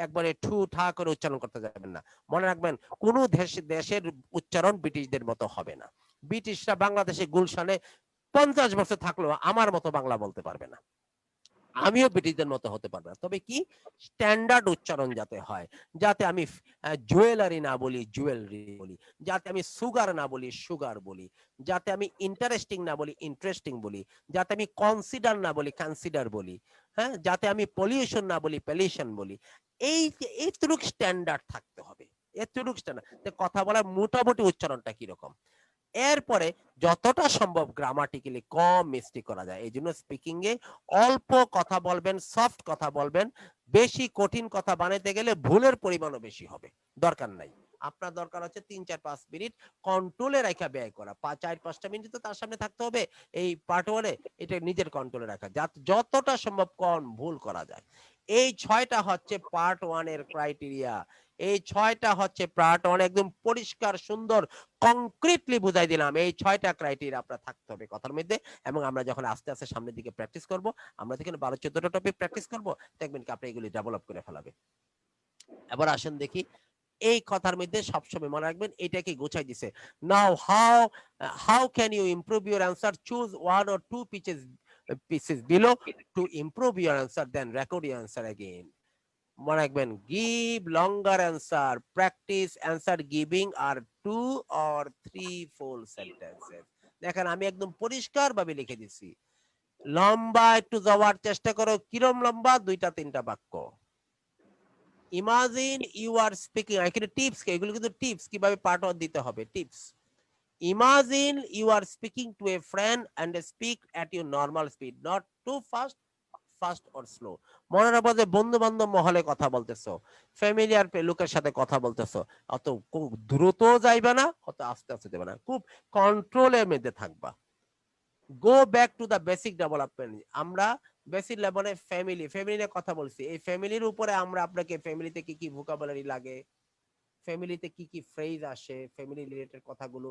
একবারে ঠু ঠা করে উচ্চারণ করতে যাবেন না। মনে রাখবেন, কোন দেশের উচ্চারণ ব্রিটিশদের মতো হবে না। ব্রিটিশরা বাংলাদেশে গুলশানে 50 বছর থাকলেও আমার মতো বাংলা বলতে পারবে না, আমিও ব্রিটিশদের মতো হতে পারবো না। তবে কি, স্ট্যান্ডার্ড উচ্চারণ যাতে হয়, যাতে আমি জুয়েলারি না বলি জুয়েলারি বলি, যাতে আমি সুগার না বলি সুগার বলি, যাতে আমি ইন্টারেস্টিং না বলি ইন্টারেস্টিং বলি, যাতে আমি কনসিডার না বলি কনসিডার বলি, হ্যাঁ, যাতে আমি পলিউশন না বলি পলিউশন বলি। এই যে এতটুক স্ট্যান্ডার্ড থাকতে হবে, এতটুক স্ট্যান্ডার্ড। কথা বলার মোটামুটি উচ্চারণটা কিরকম, এরপরে যতটা সম্ভব গ্রামাটিক্যালি কম মিস্টেক করা যায়। এই জন্য স্পিকিং এ অল্প কথা বলবেন, সফট কথা বলবেন। বেশি কঠিন কথা বানাইতে গেলে ভুলের পরিমাণও বেশি হবে, দরকার নাই। আপনার দরকার হচ্ছে 3-4-5 মিনিট কন্ট্রোলে রাখা ব্যয় করা। 4-5টা মিনিট তো তার সামনে থাকতে হবে এই পার্ট 1-এ, এটা নিজের কন্ট্রোলে রাখা, যতটা সম্ভব কম ভুল করা যায়। এই 6টা হচ্ছে পার্ট 1 এর ক্রাইটেরিয়া। এই 6টা হচ্ছে পার্ট 1, একদম পরিষ্কার সুন্দর কংক্রিটলি বুঝাই দিলাম। এই 6টা ক্রাইটেরিয়া আপনার থাকতে হবে কথার মধ্যে। এবং আমরা যখন আস্তে আস্তে সামনের দিকে প্র্যাকটিস করব, আমরা যখন 12-14টা টপিক প্র্যাকটিস করব, দেখবেন কি আপনি এগুলি ডেভেলপ করে ফেলাবে। এবার আসেন দেখি, এই কথার মধ্যে সবসময় মনে রাখবেন এটাকে গোছাই দিছে। Now how can you improve your answer, choose 1 or 2 pieces below to improve your answer, then record your answer again. মনে রাখবেন, give longer answer, practice answer giving আর 2 or 3 ফুল সেন্টেন্সেস। দেখেন আমি একদম পরিষ্কার ভাবে লিখে দিছি, লম্বা একটু যাওয়ার চেষ্টা করো। কিরম লম্বা? 2-3টা বাক্য। ইমাজিন ইউ আর স্পিকিং, এখানে টিপস, এগুলো কিন্তু টিপস কিভাবে পার্ট 1 দিতে হবে, tips. Imagine you are speaking to a friend and speak at your normal speed, not too fast or slow. মনে রাখবো যে বন্ধু বান্ধব মহলে কথা বলতেছো, ফ্যামিলিয়ার লোকের সাথে কথা বলতেছো, অত দ্রুত যাইবে না, অত আস্তে আস্তে যাবে না, খুব কন্ট্রোলের মধ্যে থাকবা। Go back to the basic development. আমরা বেসিক লেভেলে ফ্যামিলি নিয়ে কথা বলছি। এই ফ্যামিলির উপরে আমরা আপনাকে ফ্যামিলিতে কি কি ভোকাবুলারি লাগে, ফ্যামিলিতে কি কি ফ্রেজ আসে, ফ্যামিলি রিলেটেড কথাগুলো,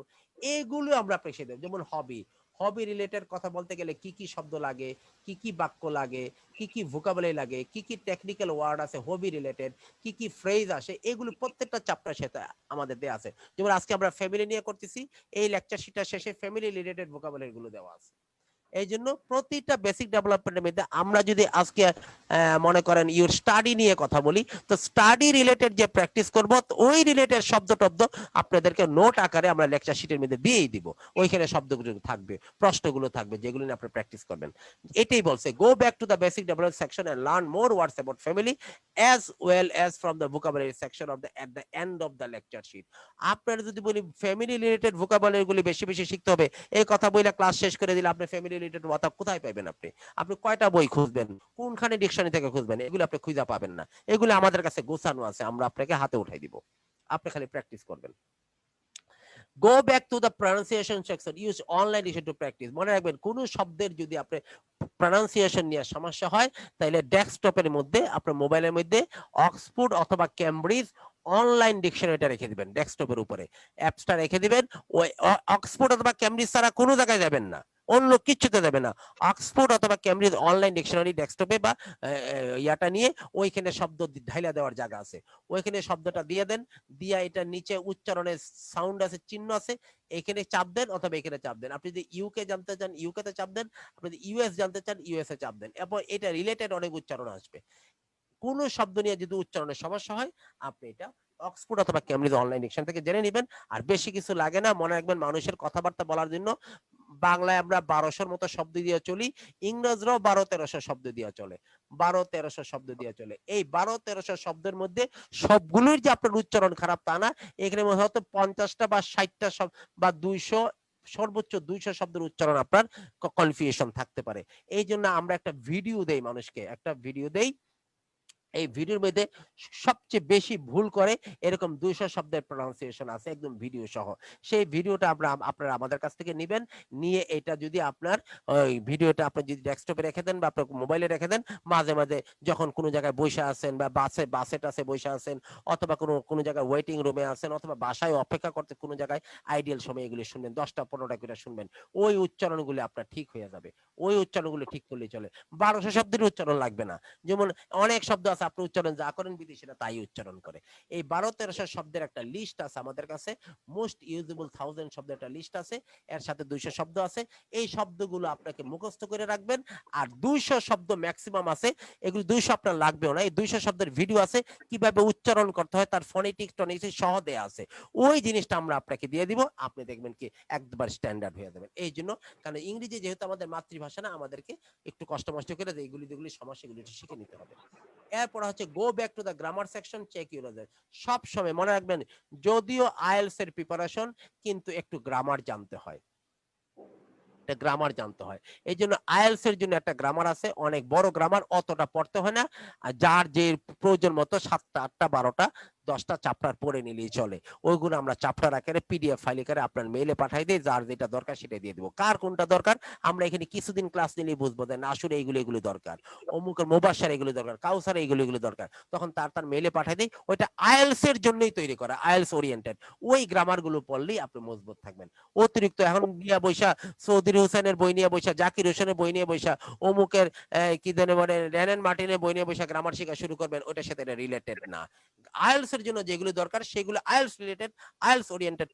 এগুলো আমরা পেশে দেব। যেমন হবি রিলেটেড কথা বলতে গেলে কি কি শব্দ লাগে, কি কি বাক্য লাগে, কি কি ভোকাবুলারি লাগে, কি কি টেকনিক্যাল ওয়ার্ড আছে হবি রিলেটেড, কি কি ফ্রেজ আসে, এগুলো প্রত্যেকটা চ্যাপ্টার সাথে আমাদের দেয়া আছে। যেমন আজকে আমরা ফ্যামিলি নিয়ে করতেছি, এই লেকচার শিটটা শেষে ফ্যামিলি রিলেটেড ভোকাবুলারি গুলো দেওয়া আছে। এই জন্য প্রতিটা বেসিক ডেভেলপমেন্টের মধ্যে আমরা যদি আজকে মনে করেন ইউর স্টাডি নিয়ে কথা বলি, তো স্টাডি রিলেটেড যে প্র্যাকটিস করব, ওই রিলেটেড শব্দ টব্দ আপনাদেরকে নোট আকারে আমরা লেকচার শিটের মধ্যে দিয়েই দিব। ওইখানে শব্দগুলো থাকবে, প্রশ্নগুলো থাকবে, যেগুলো নিয়ে আপনি প্র্যাকটিস করবেন। এটাই বলছে, go back to the basic development section and learn more words about family as well as from the vocabulary section of the at the end of the lecture sheet. আপনারা যদি বলি ফ্যামিলি রিলেটেড ভোকাবুলারি গুলি বেশি বেশি শিখতে হবে, এই কথা বইলা ক্লাস শেষ করে দিলে আপনি ফ্যামিলি রিলেটেড কথা কোথায় পাবেন? আপনি কয়টা বই খুঁজবেন, কোনখানে ডিকশনারি থেকে খুঁজবেন? এগুলো আপনি খুঁজে পাবেন না। এগুলো আমাদের কাছে গোছানো আছে, আমরা আপনাকে হাতে উঠাই দিব, আপনি খালি প্র্যাকটিস করবেন। Go back to the pronunciation section, use online edition to practice. মনে রাখবেন, কোন শব্দের যদি আপনি প্রনাউন্সিয়েশন নিয়ে সমস্যা হয়, তাহলে ডেস্কটপের মধ্যে আপনার মোবাইলের মধ্যে অক্সফোর্ড অথবা ক্যামব্রিজ অনলাইন ডিকশনারিটা রেখে দিবেন, ডেস্কটপের উপরে অ্যাপসটা রেখে দিবেন। ওই অক্সফোর্ড অথবা ক্যামব্রিজ ছাড়া কোনো জায়গায় যাবেন না, অন্য কিছুতে দেবে না। অক্সফোর্ড অথবা কেমব্রিজ অনলাইন ডিকশনারি ডেস্কটপে বা ইয়াটা নিয়ে ওইখানে শব্দ ঢাইলা দেওয়ার জায়গা আছে, ওইখানে শব্দটা দিয়ে দেন, দিয়া এটা নিচে উচ্চারণের সাউন্ড আছে, চিহ্ন আছে, এখানে চাপ দেন অথবা এখানে চাপ দেন। আপনি যদি ইউকে জানতে চান ইউকে তে চাপ দেন, আপনি যদি ইউএস জানতে চান ইউএস এ চাপ দেন, এবং এটা রিলেটেড অনেক উচ্চারণ আসবে। কোন শব্দ নিয়ে যদি উচ্চারণের সমস্যা হয় আপনি এটা অক্সফোর্ড অথবা কেমব্রিজ অনলাইন ডিকশন থেকে জেনে নেবেন। আর বেশি কিছু লাগে না, মনে রাখবেন মানুষের কথাবার্তা বলার জন্য বাংলায় আমরা 1200 মতো শব্দ দিয়ে চলি, ইংরেজরাও 1200-1300 শব্দ দিয়ে চলে, 1200-1300 শব্দ দিয়ে চলে। এই 1200-1300 শব্দের মধ্যে সবগুলোর যে আপনার উচ্চারণ খারাপ তা না, এখানে হয়তো 50টা বা 60টা শব্দ বা 200, সর্বোচ্চ 200 শব্দের উচ্চারণ আপনার কনফিউশন থাকতে পারে। এই জন্য আমরা একটা ভিডিও দেই মানুষকে, একটা ভিডিও দেই, এই ভিডিওর মধ্যে সবচেয়ে বেশি ভুল করে এরকম 200 শব্দের প্রনাউন্সিয়েশন আছে একদম ভিডিও সহ। সেই ভিডিওটা আপনারা আমাদের কাছ থেকে নেবেন, নিয়ে এটা যদি আপনার ওই ভিডিওটা আপনি যদি ডেস্কটপে রেখে দেন বা আপনার মোবাইলে রেখে দেন, মাঝে মাঝে যখন কোনো জায়গায় বসে আছেন বা বাসে টাসে বসে আছেন অথবা কোনো জায়গায় ওয়েটিং রুমে আছেন অথবা বাসায় অপেক্ষা করতে কোনো জায়গায় আইডিয়াল সময় এগুলি শুনবেন, 10টা-15টা করে শুনবেন, ওই উচ্চারণগুলি আপনার ঠিক হয়ে যাবে। ওই উচ্চারণগুলি ঠিক করলেই চলে, 1200 শব্দের উচ্চারণ লাগবে না। যেমন অনেক শব্দ আছে আপনি উচ্চারণ যা করেন বিদেশিরা তাই উচ্চারণ করে। এই 1200-1300 শব্দের একটা লিস্ট আছে আমাদের কাছে, মোস্ট ইউজেবল 1000 শব্দের একটা লিস্ট আছে, এর সাথে 200 শব্দ আছে। এই শব্দগুলো আপনাকে মুখস্থ করে রাখবেন। আর 200 শব্দ ম্যাক্সিমাম আছে, এগুলো 200 আপনার লাগবেও না। এই 200 শব্দের ভিডিও আছে, কিভাবে উচ্চারণ করতে হয় তার ফনেটিক টনিক্স সহ দেয়া আছে, ওই জিনিসটা আমরা আপনাকে দিয়ে দিব, আপনি দেখবেন কি একবার স্ট্যান্ডার্ড হয়ে যাবেন। এই জন্য, কারণ ইংরেজি যেহেতু আমাদের মাতৃভাষা না, আমাদেরকে একটু কষ্ট মষ্ট করে যেগুলি সমস্যাগুলি শিখে নিতে হবে। এরপর হচ্ছে go back to the grammar section, check your result. সব সময় মনে রাখবেন, যদিও আইএলটিএস এর প্রিপারেশন, কিন্তু একটু গ্রামার জানতে হয়, গ্রামার জানতে হয়। এই জন্য আইএলটিএস এর জন্য একটা গ্রামার আছে, অনেক বড় গ্রামার, অতটা পড়তে হয় না, আর যার যে প্রয়োজন মতো 7টা 8টা 12টা 10টা চ্যাপ্টার পড়ে নিলেই চলে। ওইগুলো আমরা চ্যাপ্টার আকারে পিডিএফ ফাইল করে আপনার মেইলে পাঠাই দিই, যার যেটা দরকার সেটা দিয়ে দিব। কার কোনটা দরকার আমরা এখানে কিছুদিন ক্লাস নিলেই বুঝবো, দেন আসলে এইগুলো দরকার, অমুকের মোবাশার এগুলো দরকার, কাউসার এইগুলো দরকার, তখন তার মেইলে পাঠাই দিই। ওইটা আইএলটিএস এর জন্যই তৈরি করা, আইএলটিএস ওরিয়েন্টেড। ওই গ্রামার গুলো পড়লেই আপনি মজবুত থাকবেন। অতিরিক্ত এখন গিয়া বৈশা চৌধুরী হোসেনের বই নিয়ে বৈশা, জাকির হোসেনের বই নিয়ে বৈশা, অমুকের কি জানে মানে রেনেন মার্টিনের বই নিয়ে বৈশা গ্রামার শেখা শুরু করবেন, ওটার সাথে রিলেটেড না। আইএলটিএস এর জন্য যেগুলো দরকার সেগুলো IELTS related, IELTS oriented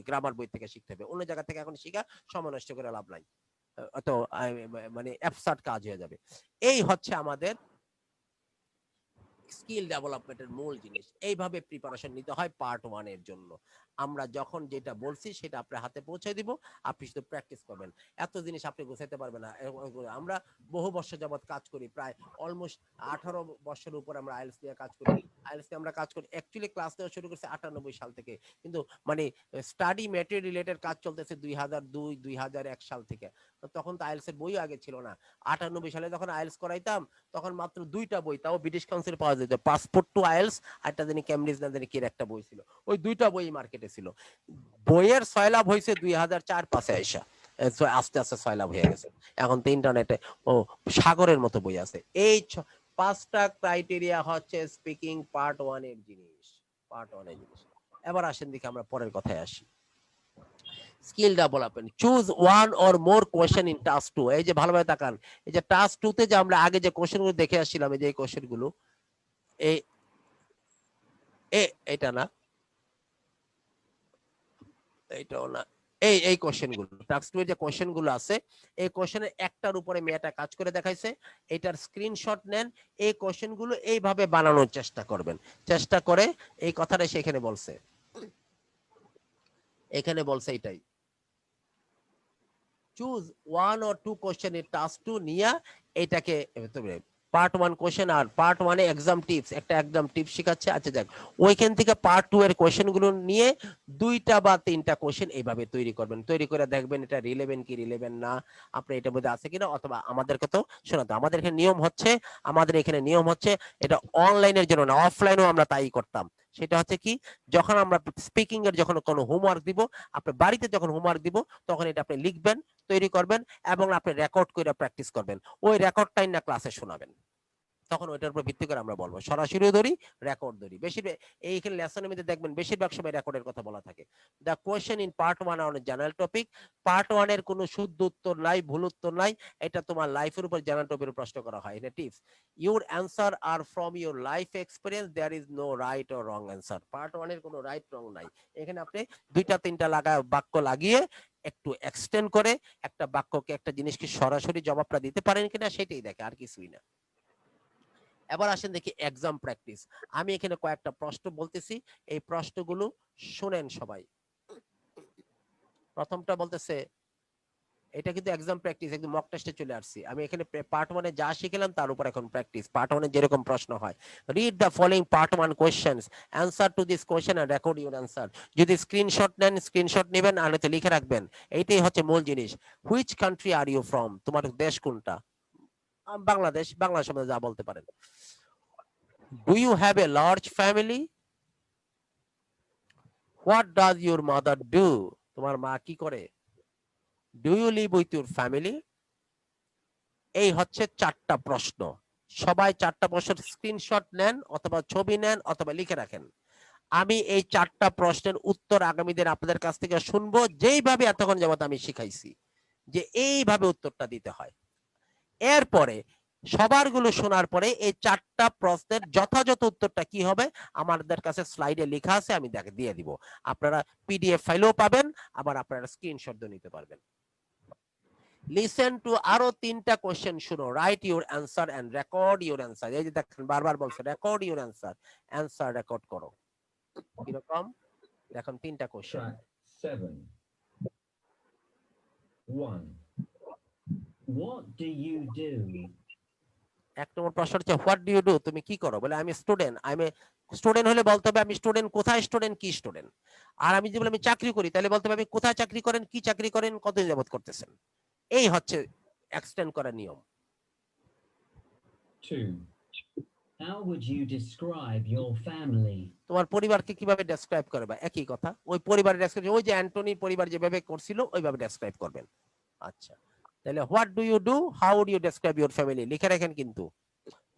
grammar বই থেকে শিখতে হবে। অন্য জায়গা থেকে এখন শিখা সময় নষ্ট করে লাভ নাই, তো মানে অ্যাবসার্ট কাজ হয়ে যাবে। এই হচ্ছে আমাদের স্কিল ডেভেলপমেন্টের মূল জিনিস। এইভাবে প্রিপারেশন নিতে হয় পার্ট 1 এর জন্য। আমরা যখন যেটা বলছি সেটা আপনার হাতে পৌঁছে দিব, আপনি শুধু প্র্যাকটিস করবেন। এত জিনিস আপনি গোছাইতে পারবেন না। আমরা বহু বছর যাবত কাজ করি, প্রায় অলমোস্ট 18 বছরের উপর আমরা আইএলটিএস নিয়ে কাজ করি। আইএলটিএস নিয়ে আমরা কাজ করি, অ্যাকচুয়ালি ক্লাস নেওয়া শুরু করেছি 98 সাল থেকে, কিন্তু মানে স্টাডি ম্যাটেরিয়াল রিলেটেড কাজ চলতেছে 2002-2001 সাল থেকে। তখন তো আইএলটিএস এর বই আগে ছিল না। 98 সালে যখন আইএলটিএস করাইতাম তখন মাত্র 2টা বই, তাও ব্রিটিশ কাউন্সিল পাওয়া যেত, পাসপোর্ট টু আইএলটিএস, একটা জানি ক্যামব্রিজ না জানি কি একটা বই ছিল, ওই 2টা বই মার্কেটে ছিল। বইয়ের সয়লাভ হয়েছে 2004-5 আইসা, আস্তে আস্তে সয়লাভ হয়ে গেছে। এখন তো ইন্টারনেটে সাগরের মতো বই আছে। এই 5টা ক্রাইটেরিয়া হচ্ছে স্পিকিং পার্ট 1 এর জিনিস, পার্ট 1 এর জিনিস। এবার আসেন দেখি আমরা পরের কথায় আসি। Skill development, choose one or more question in task 2। এই যে ভালোভাবে তাকান, এই যে টাস্ক 2 তে যে আমরা আগে যে কোশ্চেনগুলো দেখে আসছিলাম, এই যে এই কোশ্চেনগুলো, এটা না, এইটাও না, এই কোশ্চেনগুলো টাস্ক 2 এর যে কোশ্চেনগুলো আছে, এই কোশ্চেনের একটার উপরে মেয়েটা কাজ করে দেখাইছে, এটার স্ক্রিনশট নেন, এই কোশ্চেনগুলো এইভাবে বানানোর চেষ্টা করবেন। চেষ্টা করে এই কথাটা সেখানে বলছে, এখানে বলছে এটাই, choose 1 or 2 question in task 2 নিয়া এটাকে পার্ট 1 কোশ্চেন, আর পার্ট 1 এ এক্সাম টিপস, একটা এক্সাম টিপস শেখাচ্ছে। আচ্ছা যাক, ওইখান থেকে পার্ট 2 এর কোশ্চেনগুলো নিয়ে 2টা বা 3টা কোশ্চেন এইভাবে তৈরি করবেন। তৈরি করে দেখবেন এটা রিলেভেন্ট কি রিলেভেন্ট না, আপনার এটার মধ্যে আছে কিনা। অথবা আমাদেরকে তো শোনাতে, আমাদের এখানে নিয়ম হচ্ছে এটা অনলাইনের জন্য না, অফলাইনেও আমরা তাই করতাম। সেটা হচ্ছে কি, যখন আমরা স্পিকিং এর যখন কোনো হোমওয়ার্ক দিব, আপনি বাড়িতে যখন হোমওয়ার্ক দিব তখন এটা আপনি লিখবেন, তৈরি করবেন এবং আপনি রেকর্ড করে প্র্যাকটিস করবেন। ওই রেকর্ডটাই না ক্লাসে শোনাবেন। তখন ওইটার উপর ভিত্তি করে আমরা বলবো, সরাসরিও ধরি, রেকর্ড ধরি। বেশিরভাগ এইখানে লেসনের মধ্যে দেখবেন বেশিরভাগ সময় রেকর্ডের কথা বলা থাকে। The question in part 1 on general topic, part 1 এর কোনো শুদ্ধ উত্তর নাই, ভুল উত্তর নাই, এটা তোমার লাইফের উপর জেনারেল টপিকের প্রশ্ন করা হয়। এটা tips, your answer are from your life experience, there is no right or wrong answer. Part 1 এর কোনো রাইট রং নাই, এখানে আপনি দুইটা তিনটা বাক্য লাগিয়ে একটু এক্সটেন্ড করে একটা বাক্যকে একটা জিনিসকে সরাসরি জবাবটা দিতে পারেন কিনা সেটাই দেখে, আর কিছুই না। এবার আসেন দেখি এক্সাম প্র্যাকটিস। আমি এখানে কয়েকটা প্রশ্ন বলতেছি, এই প্রশ্নগুলো শুনেন সবাই। প্রথমটা বলতেছে, এটা কিন্তু এক্সাম প্র্যাকটিস, একদম মক টেস্টে চলে আসছি আমি। এখানে পার্ট 1 এ যা শিখলাম তার উপর এখন প্র্যাকটিস। পার্ট 1 এ যেরকম প্রশ্ন হয়, read the following part 1 questions, answer to this question and record your answer. যদি স্ক্রিনশট নেন স্ক্রিনশট নেবেন, আর নয়তো লিখে রাখবেন। এইটাই হচ্ছে মূল জিনিস। Which country are you from, তোমার দেশ কোনটা? বাংলাদেশ, বাংলা সম্বন্ধে যা বলতে পারেন। Do you have a large family? What does your mother do, তোমার মা কি করে? Do you live with your family? এই হচ্ছে 4টা প্রশ্ন। সবাই 4টা প্রশ্নের স্ক্রিনশট নেন অথবা ছবি নেন অথবা লিখে রাখেন। আমি এই 4টা প্রশ্নের উত্তর আগামী দিন আপনাদের কাছ থেকে শুনবো, যেইভাবে এতক্ষণ যাবত আমি শিখাইছি যে এইভাবে উত্তরটা দিতে হয়। এরপরে সবার গুলো শোনার পরে এই 4টা প্রশ্নের যথাযথ উত্তরটা কি হবে আমাদের কাছে স্লাইডে লেখা আছে, আমি দিয়ে দিব। আপনারা পিডিএফ ফাইলও পাবেন, আবার আপনারা স্ক্রিনশট নিতে পারবেন। লিসেন টু আরো 3টা কোশ্চেন শুনো, write your answer and record your answer. এই যে দেখেন বারবার বলছে record your answer, answer record করো। কিরকম দেখুন 3টা question. Track 7. 1. What do you do? এক নম্বর প্রশ্ন হচ্ছে হোয়াট ডু ইউ ডু, তুমি কি করো? বলে আমি স্টুডেন্ট। আমি স্টুডেন্ট হলে বলতে হবে আমি স্টুডেন্ট, কোথায় স্টুডেন্ট, কি স্টুডেন্ট। আর আমি যদি বলি আমি চাকরি করি, তাহলে বলতে হবে আমি কোথায় চাকরি করেন, কি চাকরি করেন, কতদিন যাবত করতেছেন। এই হচ্ছে এক্সটেন্ড করার নিয়ম। 2. How would you describe your family? তোমার পরিবারকে কিভাবে ডেসক্রাইব করবে? একই কথা, ওই পরিবারের ডেসক্রাইব, ওই যে অ্যান্টনি পরিবার যেভাবে করছিল ওইভাবে ডেসক্রাইব করবেন। আচ্ছা, তাহলে what do you do, how would you describe your family লিখে রাখেন কিন্তু।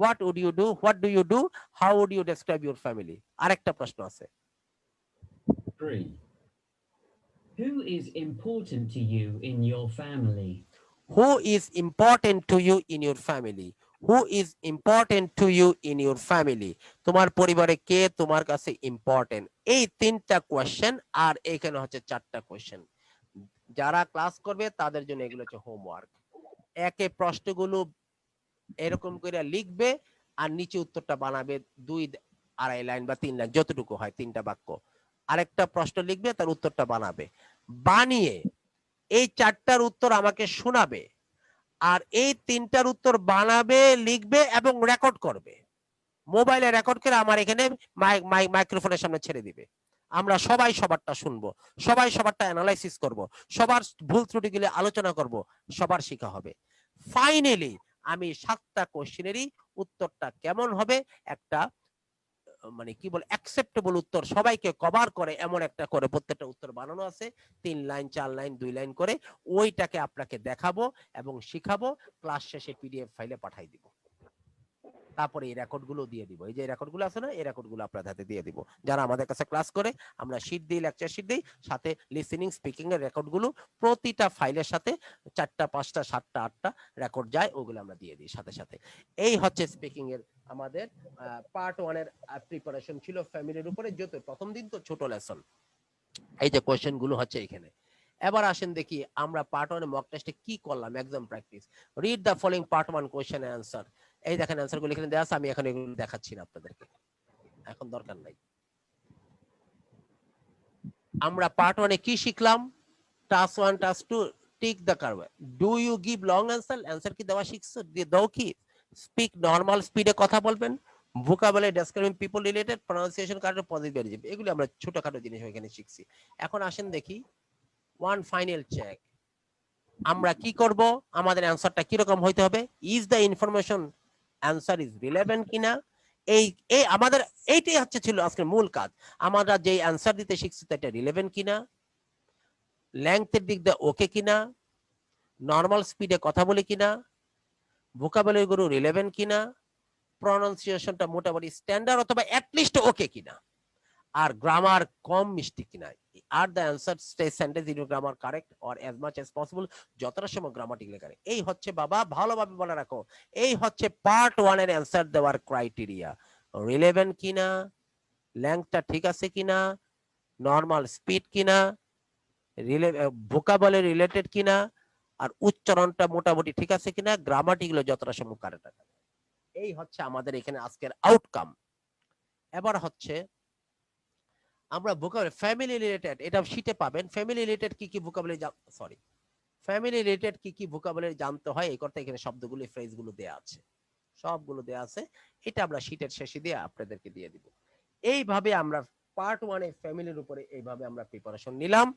What would you do, what do you do, how would you describe your family. আরেকটা প্রশ্ন আছে। 3. Who is important to you in your family? Who is important to you in your family? Who is important to you in your family? তোমার পরিবারে কে তোমার কাছে important. এই 3টা question, আর এখানে হচ্ছে 4টা কোশ্চেন। যারা ক্লাস করবে তাদের জন্য এগুলো হচ্ছে হোমওয়ার্ক। একে প্রশ্নগুলো এরকম করে লিখবে আর নিচে উত্তরটা বানাবে 2-2.5 লাইন বা 3 লাইন, যতটুকু হয় 3টা বাক্য। আরেকটা প্রশ্ন লিখবে, তার উত্তরটা বানাবে। বানিয়ে এই 4টার উত্তর আমাকে শোনাবে, আর এই 3টার উত্তর বানাবে, লিখবে এবং রেকর্ড করবে। মোবাইলে রেকর্ড করে আমার এখানে মাইক্রোফোনের সামনে ছেড়ে দিবে। আমরা সবাই সবারটা শুনবো, সবাই সবারটা অ্যানালাইসিস করব, সবার ভুল ত্রুটিগুলি আলোচনা করব, সবার শেখা হবে। ফাইনালি আমি 7টা কোশ্চেনেরই উত্তরটা কেমন হবে, একটা মানে কি বল অ্যাকসেপ্টেবল উত্তর, সবাইকে কভার করে এমন একটা করে প্রত্যেকটা উত্তর বানানো আছে, 3 লাইন 4 লাইন 2 লাইন করে। ওইটাকে আপনাকে দেখাবো এবং শিখাবো, ক্লাস শেষে পিডিএফ ফাইলে পাঠাই দিব। তারপরে এই রেকর্ড গুলো দিয়ে দিব। এই যে রেকর্ড গুলো আছে না, এই রেকর্ড গুলো আপনাদের হাতে দিয়ে দিব। যারা আমাদের কাছে ক্লাস করে, আমরা শীট দিই, লেকচার শীট দিই, সাথে লিসেনিং স্পিকিং এর রেকর্ড গুলো প্রতিটা ফাইলের সাথে 4টা 5টা 7টা 8টা রেকর্ড যায়, ওগুলো আমরা দিয়ে দিই সাথে সাথে। এই হচ্ছে স্পিকিং এর আমাদের পার্ট 1 এর প্রিপারেশন ছিল ফ্যামিলির উপরে। যেহেতু প্রথম দিন তো ছোট লেসন, এই যে কোশ্চেন গুলো হচ্ছে এখানে। এবার আসেন দেখি আমরা পার্ট 1 এর মক টেস্টে কি করলাম। Exam practice, read the following part 1 question and answer. এই দেখেন অ্যানসার গুলো এখানে দেওয়া আছে, আমি এখন এগুলো দেখাচ্ছি না আপনাদেরকে, এখন দরকার নাই। আমরা পার্ট 1 এ কি শিখলাম? Task 1 task 2 tick the curve. Do you give long answer, answer কি দেওয়া শিখছো? দাও কি? স্পিক নরমাল স্পিডে কথা বলবেন, vocabulary describing people related, pronunciation correct, positive adjective, এগুলো আমরা ছোটখাটো জিনিস এখানে শিখছি। এখন আসেন দেখি ওয়ান ফাইনাল চেক, আমরা কি করব, আমাদের অ্যানসারটা কি রকম হইতে হবে। Is the information answer is relevant কিনা। এই এই আমাদের এইটাই হচ্ছে ছিল আজকের মূল কাজ। আমরা যে অ্যানসার দিতে শিখছি এটা রিলেভেন্ট কিনা, লেংথের দিক দিয়ে ওকে কিনা, নরমাল স্পিডে কথা বলে কিনা, ভোকাবুলারি গুলো রিলেভেন্ট কিনা, প্রনাউন্সিয়েশনটা মোটামুটি স্ট্যান্ডার্ড অথবা অ্যাটলিস্ট ওকে কিনা, আর গ্রামার কম মিষ্টি কিনা। Are the answer stay sentence in grammar correct or as much as possible, যতটা সম্ভব গ্রামাটিক্যালি কারেক্ট। এই হচ্ছে বাবা, ভালোভাবে মনে রাখো, এই হচ্ছে পার্ট 1 এর অ্যান্সার দেওয়ার ক্রাইটেরিয়া। রিলেভেন্ট কিনা, লেংথটা ঠিক আছে কিনা, নরমাল স্পিড কিনা, ভোকাবুলারি রিলেটেড কিনা, আর উচ্চারণটা মোটামুটি ঠিক আছে কিনা, গ্রামাটিক্যালি যতটা সম্ভব কারেক্ট আছে। এই হচ্ছে আমাদের এখানে আজকের আউটকাম। এবার হচ্ছে আমরা ভোকাবুলারি ফ্যামিলি রিলেটেড, এটা শীটে পাবেন। ফ্যামিলি রিলেটেড কি কি ভোকাবুলারি, সরি, ফ্যামিলি রিলেটেড কি কি ভোকাবুলারি জানতে হয় এই করতে এখানে শব্দগুলো ফ্রেজগুলো দেয়া আছে, সবগুলো দেয়া আছে। এটা আমরা শীটের শেষে দিয়ে আপনাদেরকে দিয়ে দিব। এইভাবে আমরা পার্ট 1 এর ফ্যামিলির উপরে এইভাবে আমরা প্রিপারেশন নিলাম।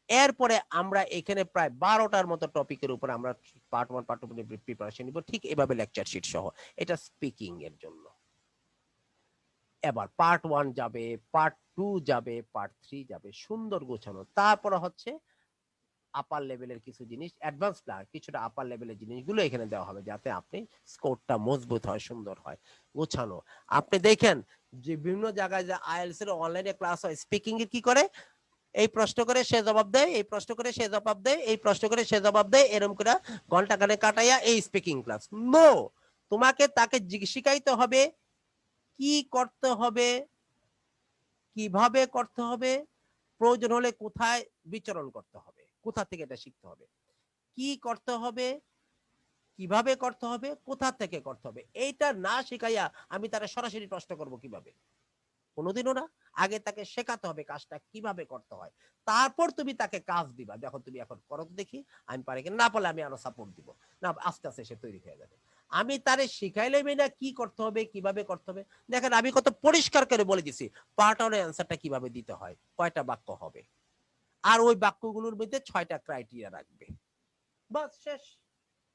এরপরে আমরা এখানে প্রায় 12টার মতো টপিকের উপরে আমরা পার্ট 1 পার্ট 2 প্রিপারেশন নিব, ঠিক এভাবে লেকচার শীট সহ। এটা স্পিকিং এর জন্য। এবার পার্ট 1 যাবে, পার্ট 2 যাবে, পার্ট 3 যাবে, সুন্দর গোছানো। তারপরে হচ্ছে আপার লেভেলের কিছু জিনিস, অ্যাডভান্স প্ল্যান, কিছুটা আপার লেভেলের জিনিসগুলো এখানে দেওয়া হবে, যাতে আপনি স্কোরটা মজবুত হয়, সুন্দর হয়, গোছানো। আপনি দেখেন যে বিভিন্ন জায়গায় যে আইএলটিএস এর অনলাইনে ক্লাস হয়, স্পিকিং এ কি করে, এই প্রশ্ন করে সে জবাব দেয়, এই প্রশ্ন করে সে জবাব দেয়, এই প্রশ্ন করে সে জবাব দেয়, এরকম করে ঘন্টা খানে কাটাইয়া এই স্পিকিং ক্লাস। নো, তোমাকে তাকে শিখাইতে হবে কি করতে হবে, কিভাবে করতে হবে, প্রয়োজন হলে কোথায় বিচরণ করতে হবে, কোথা থেকে এটা শিখতে হবে, কি করতে হবে, কিভাবে করতে হবে, কোথা থেকে করতে হবে। এইটা না শিখাইয়া আমি তারা সরাসরি প্রশ্ন করব কিভাবে, কোনোদিনও না। আগে তাকে শেখাতে হবে কাজটা কিভাবে করতে হয়, তারপর তুমি তাকে কাজ দিবা। দেখো তুমি এখন করো তো দেখি, আমি পারি কিনা, না পারলে আমি আরো সাপোর্ট দিব, না আস্তে আস্তে সে তৈরি হয়ে যাবে। আমি তারে শিখাইলেই না কি করতে হবে, কিভাবে করতে হবে। দেখেন আমি কত পরিষ্কার করে বলে দিছি পার্ট 1 এর অ্যান্সারটা কিভাবে দিতে হয়, কয়টা বাক্য হবে, আর ওই বাক্যগুলোর মধ্যে 6টা ক্রাইটেরিয়া রাখবে, বাস শেষ।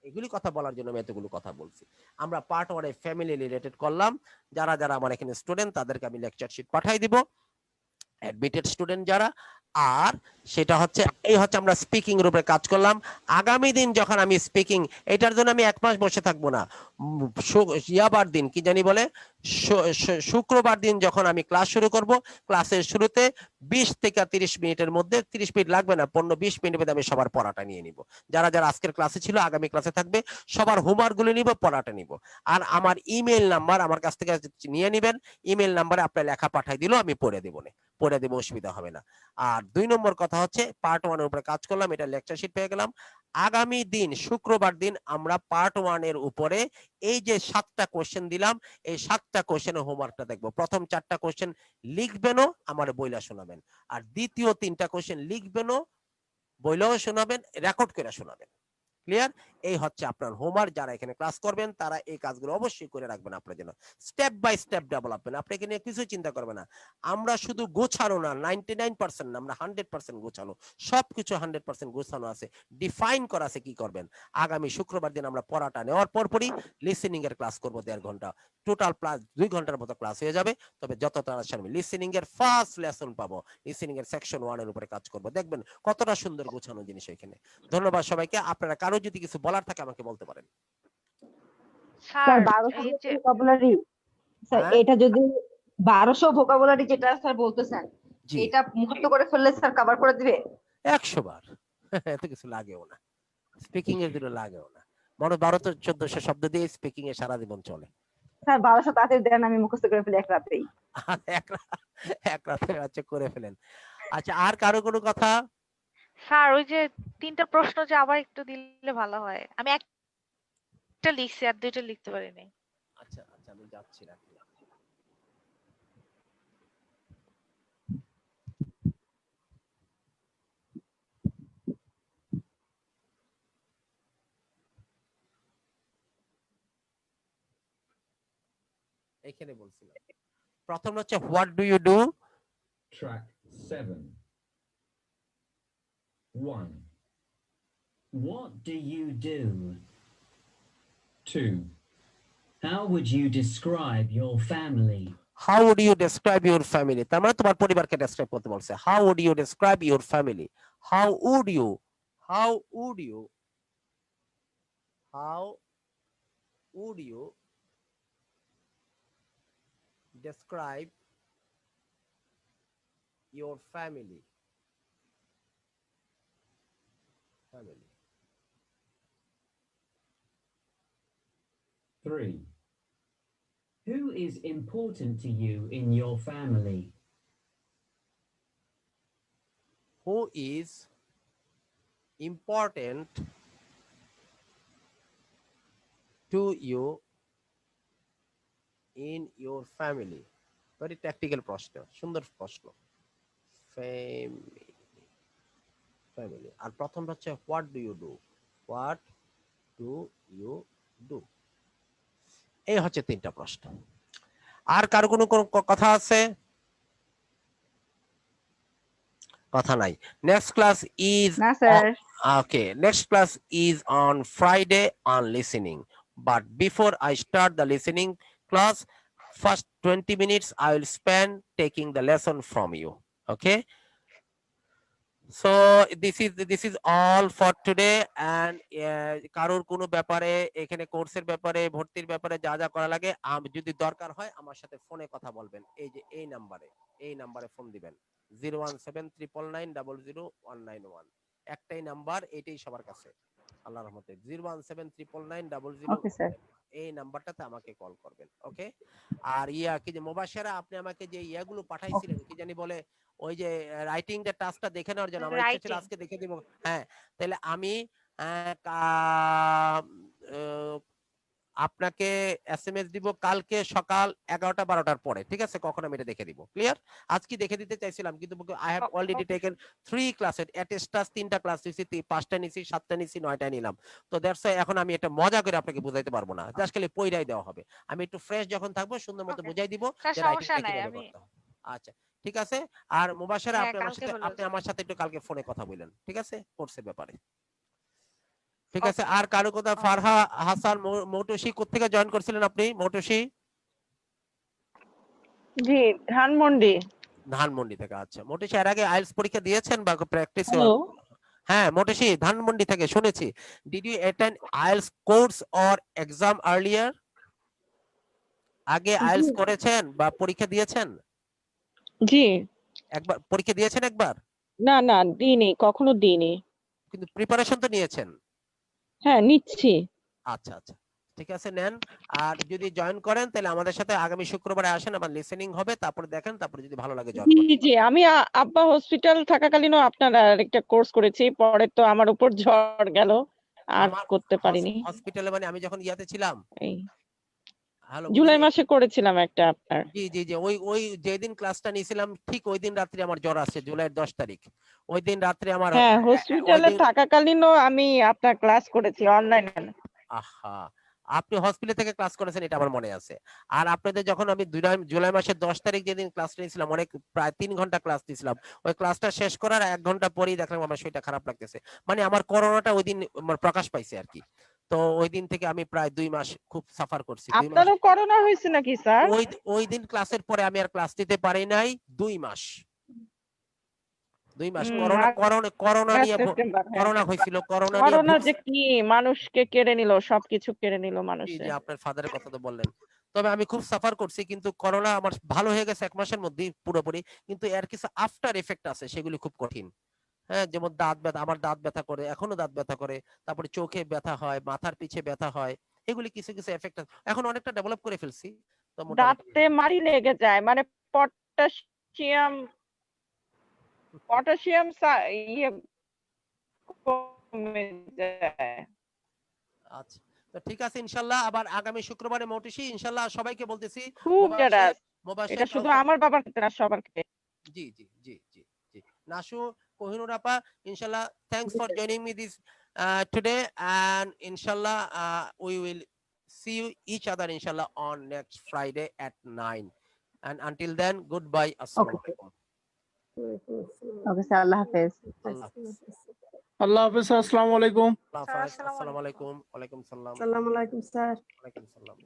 এগুলি কথা বলার জন্য আমি এতগুলো কথা বলছি। আমরা পার্ট 1 এ ফ্যামিলি রিলেটেড করলাম। যারা যারা আমার এখানে স্টুডেন্ট তাদেরকে আমি লেকচার শিট পাঠাই দিব, অ্যাডমিটেড স্টুডেন্ট যারা। আর সেটা হচ্ছে এই হচ্ছে আমরা স্পিকিং এর উপরে কাজ করলাম। আগামী দিন যখন আমি স্পিকিং, এটার জন্য আমি 1 মাস বসে থাকবো না। ইয়াবার দিন কি জানি বলে, শুক্রবার দিন যখন আমি ক্লাস শুরু করব, ক্লাসের শুরুতে 20 থেকে 30 মিনিটের মধ্যে, 30 মিনিট লাগবে না, 15-20 মিনিটের মধ্যে আমি সবার পড়াটা নিয়ে নিব। যারা যারা আজকের ক্লাসে ছিল আগামী ক্লাসে থাকবে, সবার হোমওয়ার্ক গুলো নিব, পড়াটা নিব। আর আমার ইমেল নাম্বার আমার কাছ থেকে নিয়ে নেবেন, ইমেল নাম্বারে আপনার লেখা পাঠাই দিলেও আমি পড়ে দেবো না, পড়ে দেবো, অসুবিধা হবে না। আর 2 নম্বর কথা হচ্ছে পার্ট 1 এর উপরে কাজ করলাম, এটা লেকচার শিট পেয়ে গেলাম। আগামী দিন শুক্রবার দিন আমরা পার্ট 1 এর উপরে এই যে 7টা কোশ্চেন দিলাম, এই 7টা কোশ্চেনের হোমওয়ার্কটা দেখবো। প্রথম 4টা কোশ্চেন লিখবেনও, আমার বইলা শোনাবেন। আর দ্বিতীয় 3টা কোশ্চেন লিখবেনও, বইলেও শোনাবেন, রেকর্ড করে শোনাবেন। ক্লিয়ার? এই হচ্ছে আপনার হোমওয়ার্ক। যারা এখানে ক্লাস করবেন তারা এই কাজগুলো অবশ্যই করে রাখবেন আপনার জন্য। স্টেপ বাই স্টেপ ডেভেলপমেন্ট, আপনি এখানে কিছু চিন্তা করবেন না। আমরা শুধু গোছানো না, 99% না, আমরা 100% গোছানো, সবকিছু 100% গোছানো আছে, ডিফাইন করা আছে কি করবেন। আগামী শুক্রবার দিন আমরা পড়াটা নেওয়ার পরপরই লিসেনিং এর ক্লাস করব 1.5 ঘন্টা, টোটাল প্লাস 2 ঘন্টার মতো ক্লাস হয়ে যাবে। তবে যত তাড়াতাড়ি আমি লিসেনিং এর ফার্স্ট লেসন পাবো, লিসেনিং এর সেকশন 1 এর উপরে কাজ করব, দেখবেন কতটা সুন্দর গোছানো জিনিস এখানে। ধন্যবাদ সবাইকে। আপনারা কারো যদি কিছু বলার থাকে আমাকে বলতে পারেন। স্যার 1200 ভোকাবুলারি, স্যার এটা যদি 1200 ভোকাবুলারি যেটা স্যার বলতেছেন, এটা মুখস্থ করে ফেললে স্যার কভার করে দিবে 100 বার? এত কিছু লাগেও না, স্পিকিং এর জন্য লাগেও না। মনে 1200-1400 শব্দ দিয়ে স্পিকিং এ সারা জীবন চলে। স্যার 1200 তাড়াতাড়ি দেন, আমি মুখস্থ করে ফেলি এক রাতেই। এক রাতে আচ্ছা করে ফেলেন। আচ্ছা, আর কারো কোনো কথা? স্যার ওই যে 3টা প্রশ্ন যে আবার একটু দিলে ভালো হয়, আমি একটা লিখছি আর 2টা লিখতে পারিনি। আচ্ছা আচ্ছা, আমি যাচ্ছি রাখি। এখানে বলছিলাম প্রথম হচ্ছে what do you do. Track 7. 1, What do you do? 2, How would you describe your family? How would you describe your family, তার মানে তোমার পরিবারকে ডেসক্রাইব করতে বলছে। How would you describe your family, how would you, how would you, how would you describe your family. Family. 3. Who is important to you in your family? Who is important to you in your family? Very tactical প্রশ্ন, সুন্দর প্রশ্ন। Family. Family. আর প্রথমটা হচ্ছে what do you do? What do you do? এই হচ্ছে তিনটা প্রশ্ন। আর কার কোনো কথা আছে? কথা নাই। Next class is না sir. okay. Next class is on Friday on listening. But before I start the listening class, first 20 minutes I will spend taking the lesson from you. Okay. So this is all for today, and কারোর কোনো ব্যাপারে এখানে কোর্সের ব্যাপারে ভর্তির ব্যাপারে যা যা করা লাগে যদি দরকার হয় আমার সাথে ফোনে কথা বলবেন। এই যে এই নাম্বারে ফোন দিবেন 01799900191। একটাই নাম্বার, এটাই সবার কাছে আল্লাহর রহমতে 01799900191। Okay sir. এই নাম্বারটাতে আমাকে কল করবেন। ওকে। আর কি যে মুবাশশারা আপনি আমাকে যে ইয়াগুলো পাঠাইছিলেন কি জানি বলে ওই যে রাইটিং এর টাস্কটা দেখে নেওয়ার জন্য আমার ইচ্ছা ছিল আজকে দেখে দিব। হ্যাঁ, তাহলে আমি আপনাকে এসএমএস দিব কালকে সকাল 11টা 12টার পরে, ঠিক আছে? কখন আমি এটা দেখে দিব। ক্লিয়ার? আজকে দেখে দিতে চাইছিলাম কিন্তু I have already taken 3 classes অ্যাটেস্টাস 3টা ক্লাস নিছি, 5টা নিছি, 7টা নিছি, 9টা নিলাম। তো দ্যাটস ওয়াই এখন আমি এটা মজা করে আপনাকে বুঝাইতে পারবো না, জাস্ট খালি পয়রাই দেওয়া হবে। আমি একটু ফ্রেশ যখন থাকবো সুন্দর মতো বুঝাই দিব যে রাইটিংটা কিভাবে করতে হয়। আচ্ছা ঠিক আছে। আর মুবাশশারা আপনি আমার সাথে একটু কালকে ফোনে কথা বলেন, ঠিক আছে? কোর্সের ব্যাপারে, ঠিক আছে? আর কারো কথা? ফারহা হাসান মৌটুসি কোত্থেকে জয়েন করছিলেন আপনি? মৌটুসি জি ধানমন্ডি থেকে। আচ্ছা মৌটুসি এর আগে আইএলটিএস পরীক্ষা দিয়েছেন বা প্র্যাকটিস? হ্যাঁ মৌটুসি ধানমন্ডি থেকে শুনেছি। Did you attend IELTS course or exam earlier? আগে আইএলটিএস করেছেন বা পরীক্ষা দিয়েছেন? জি। একবার পরীক্ষা দিয়েছেন একবার? না না দিইনি, কখনো দিইনি। কিন্তু প্রিপারেশন তো নিয়েছেন? হ্যাঁ নিচ্ছি। আচ্ছা আচ্ছা ঠিক আছে, নেন। আর যদি জয়েন করেন তাহলে আমাদের সাথে আগামী শুক্রবারে আসেন, আবার লিসেনিং হবে, তারপরে দেখেন, তারপরে যদি ভালো লাগে জয়েন করুন। জি আমি আব্বা হসপিটাল থাকাকালীনও আপনার একটা কোর্স করেছি, পরে তো আমার উপর ঝড় গেল, আর করতে পারিনি। হসপিটালে মানে আমি যখন ইয়াতে ছিলাম জুলাই মাসে করেছিলাম একটা আপনার। জি জি জি ওই যেদিন ক্লাসটা নিয়েছিলাম ঠিক ওই দিন রাত্রে আমার জ্বর আসছে, জুলাইয়ের 10 তারিখ। ওই দিন রাত্রে আমার হ্যাঁ হসপিটালে থাকাকালীনও আমি আপনার ক্লাস করেছি অনলাইনে। আহা, আপনি হসপিটাল থেকে ক্লাস করেছেন এটা আমার মনে আছে। আর আপনাদের যখন আমি জুলাই মাসের 10 তারিখ যেদিন ক্লাস নিয়েছিলাম, অনেক প্রায় 3 ঘন্টা ক্লাস নিয়েছিলাম, ওই ক্লাসটা শেষ করার 1 ঘন্টা পরেই দেখলাম আমার শরীরটা খারাপ লাগতেছে। মানে আমার করোনাটা ওই দিন প্রকাশ পাইছে আর কি। তো ওই দিন থেকে আমি প্রায় 2 মাস খুব সাফার করছি। 2 মাস। আপনারও করোনা হয়েছে নাকি স্যার? ওই দিন ক্লাসের পরে আমি আর ক্লাস নিতে পারি নাই 2 মাস। 2 মাস করোনা নিয়ে করোনা হয়েছিল। করোনা যে কি মানুষকে কেড়ে নিল, সবকিছু কেড়ে নিল মানুষের। জি আপনার ফাদারের কথা তো বললেন। তবে আমি খুব সাফার করছি, কিন্তু করোনা আমার ভালো হয়ে গেছে 1 মাসের মধ্যেই পুরোপুরি, কিন্তু এর কিছু আফটার এফেক্ট আছে সেগুলি খুব কঠিন। হ্যাঁ, যেমন দাঁত ব্যথা, আমার দাঁত ব্যথা করে, এখনো দাঁত ব্যথা করে, তারপরে চোখে ব্যথা হয়, মাথার পিছে ব্যথা হয়, এগুলি কিছু কিছু এফেক্ট আছে। এখন অনেকটা ডেভেলপ করে ফেলছি। তো দাঁতে মারি লেগে যায়, মানে পটাশিয়াম ইয়ে কমে যায়। আচ্ছা তো ঠিক আছে, ইনশাআল্লাহ আবার আগামী শুক্রবারে মৌটুসি ইনশাআল্লাহ সবাইকে বলতেছি। খুব জেরাস, এটা শুধু আমার বাবার ক্ষেত্রে না, সবার ক্ষেত্রে। জি জি জি জি জি নাসু কোহিনুর আপা, ইনশাআল্লাহ thanks for joining me this today, and inshallah we will see you each other inshallah on next Friday at 9, and until then goodbye. Assalamu alaikum. Okay sir, আল্লাহ হাফেজ। আল্লাহ হাফেজ, আসসালামু আলাইকুম। Assalamu alaikum. Walaikum salam. আসসালামু আলাইকুম sir. Walaikum salam.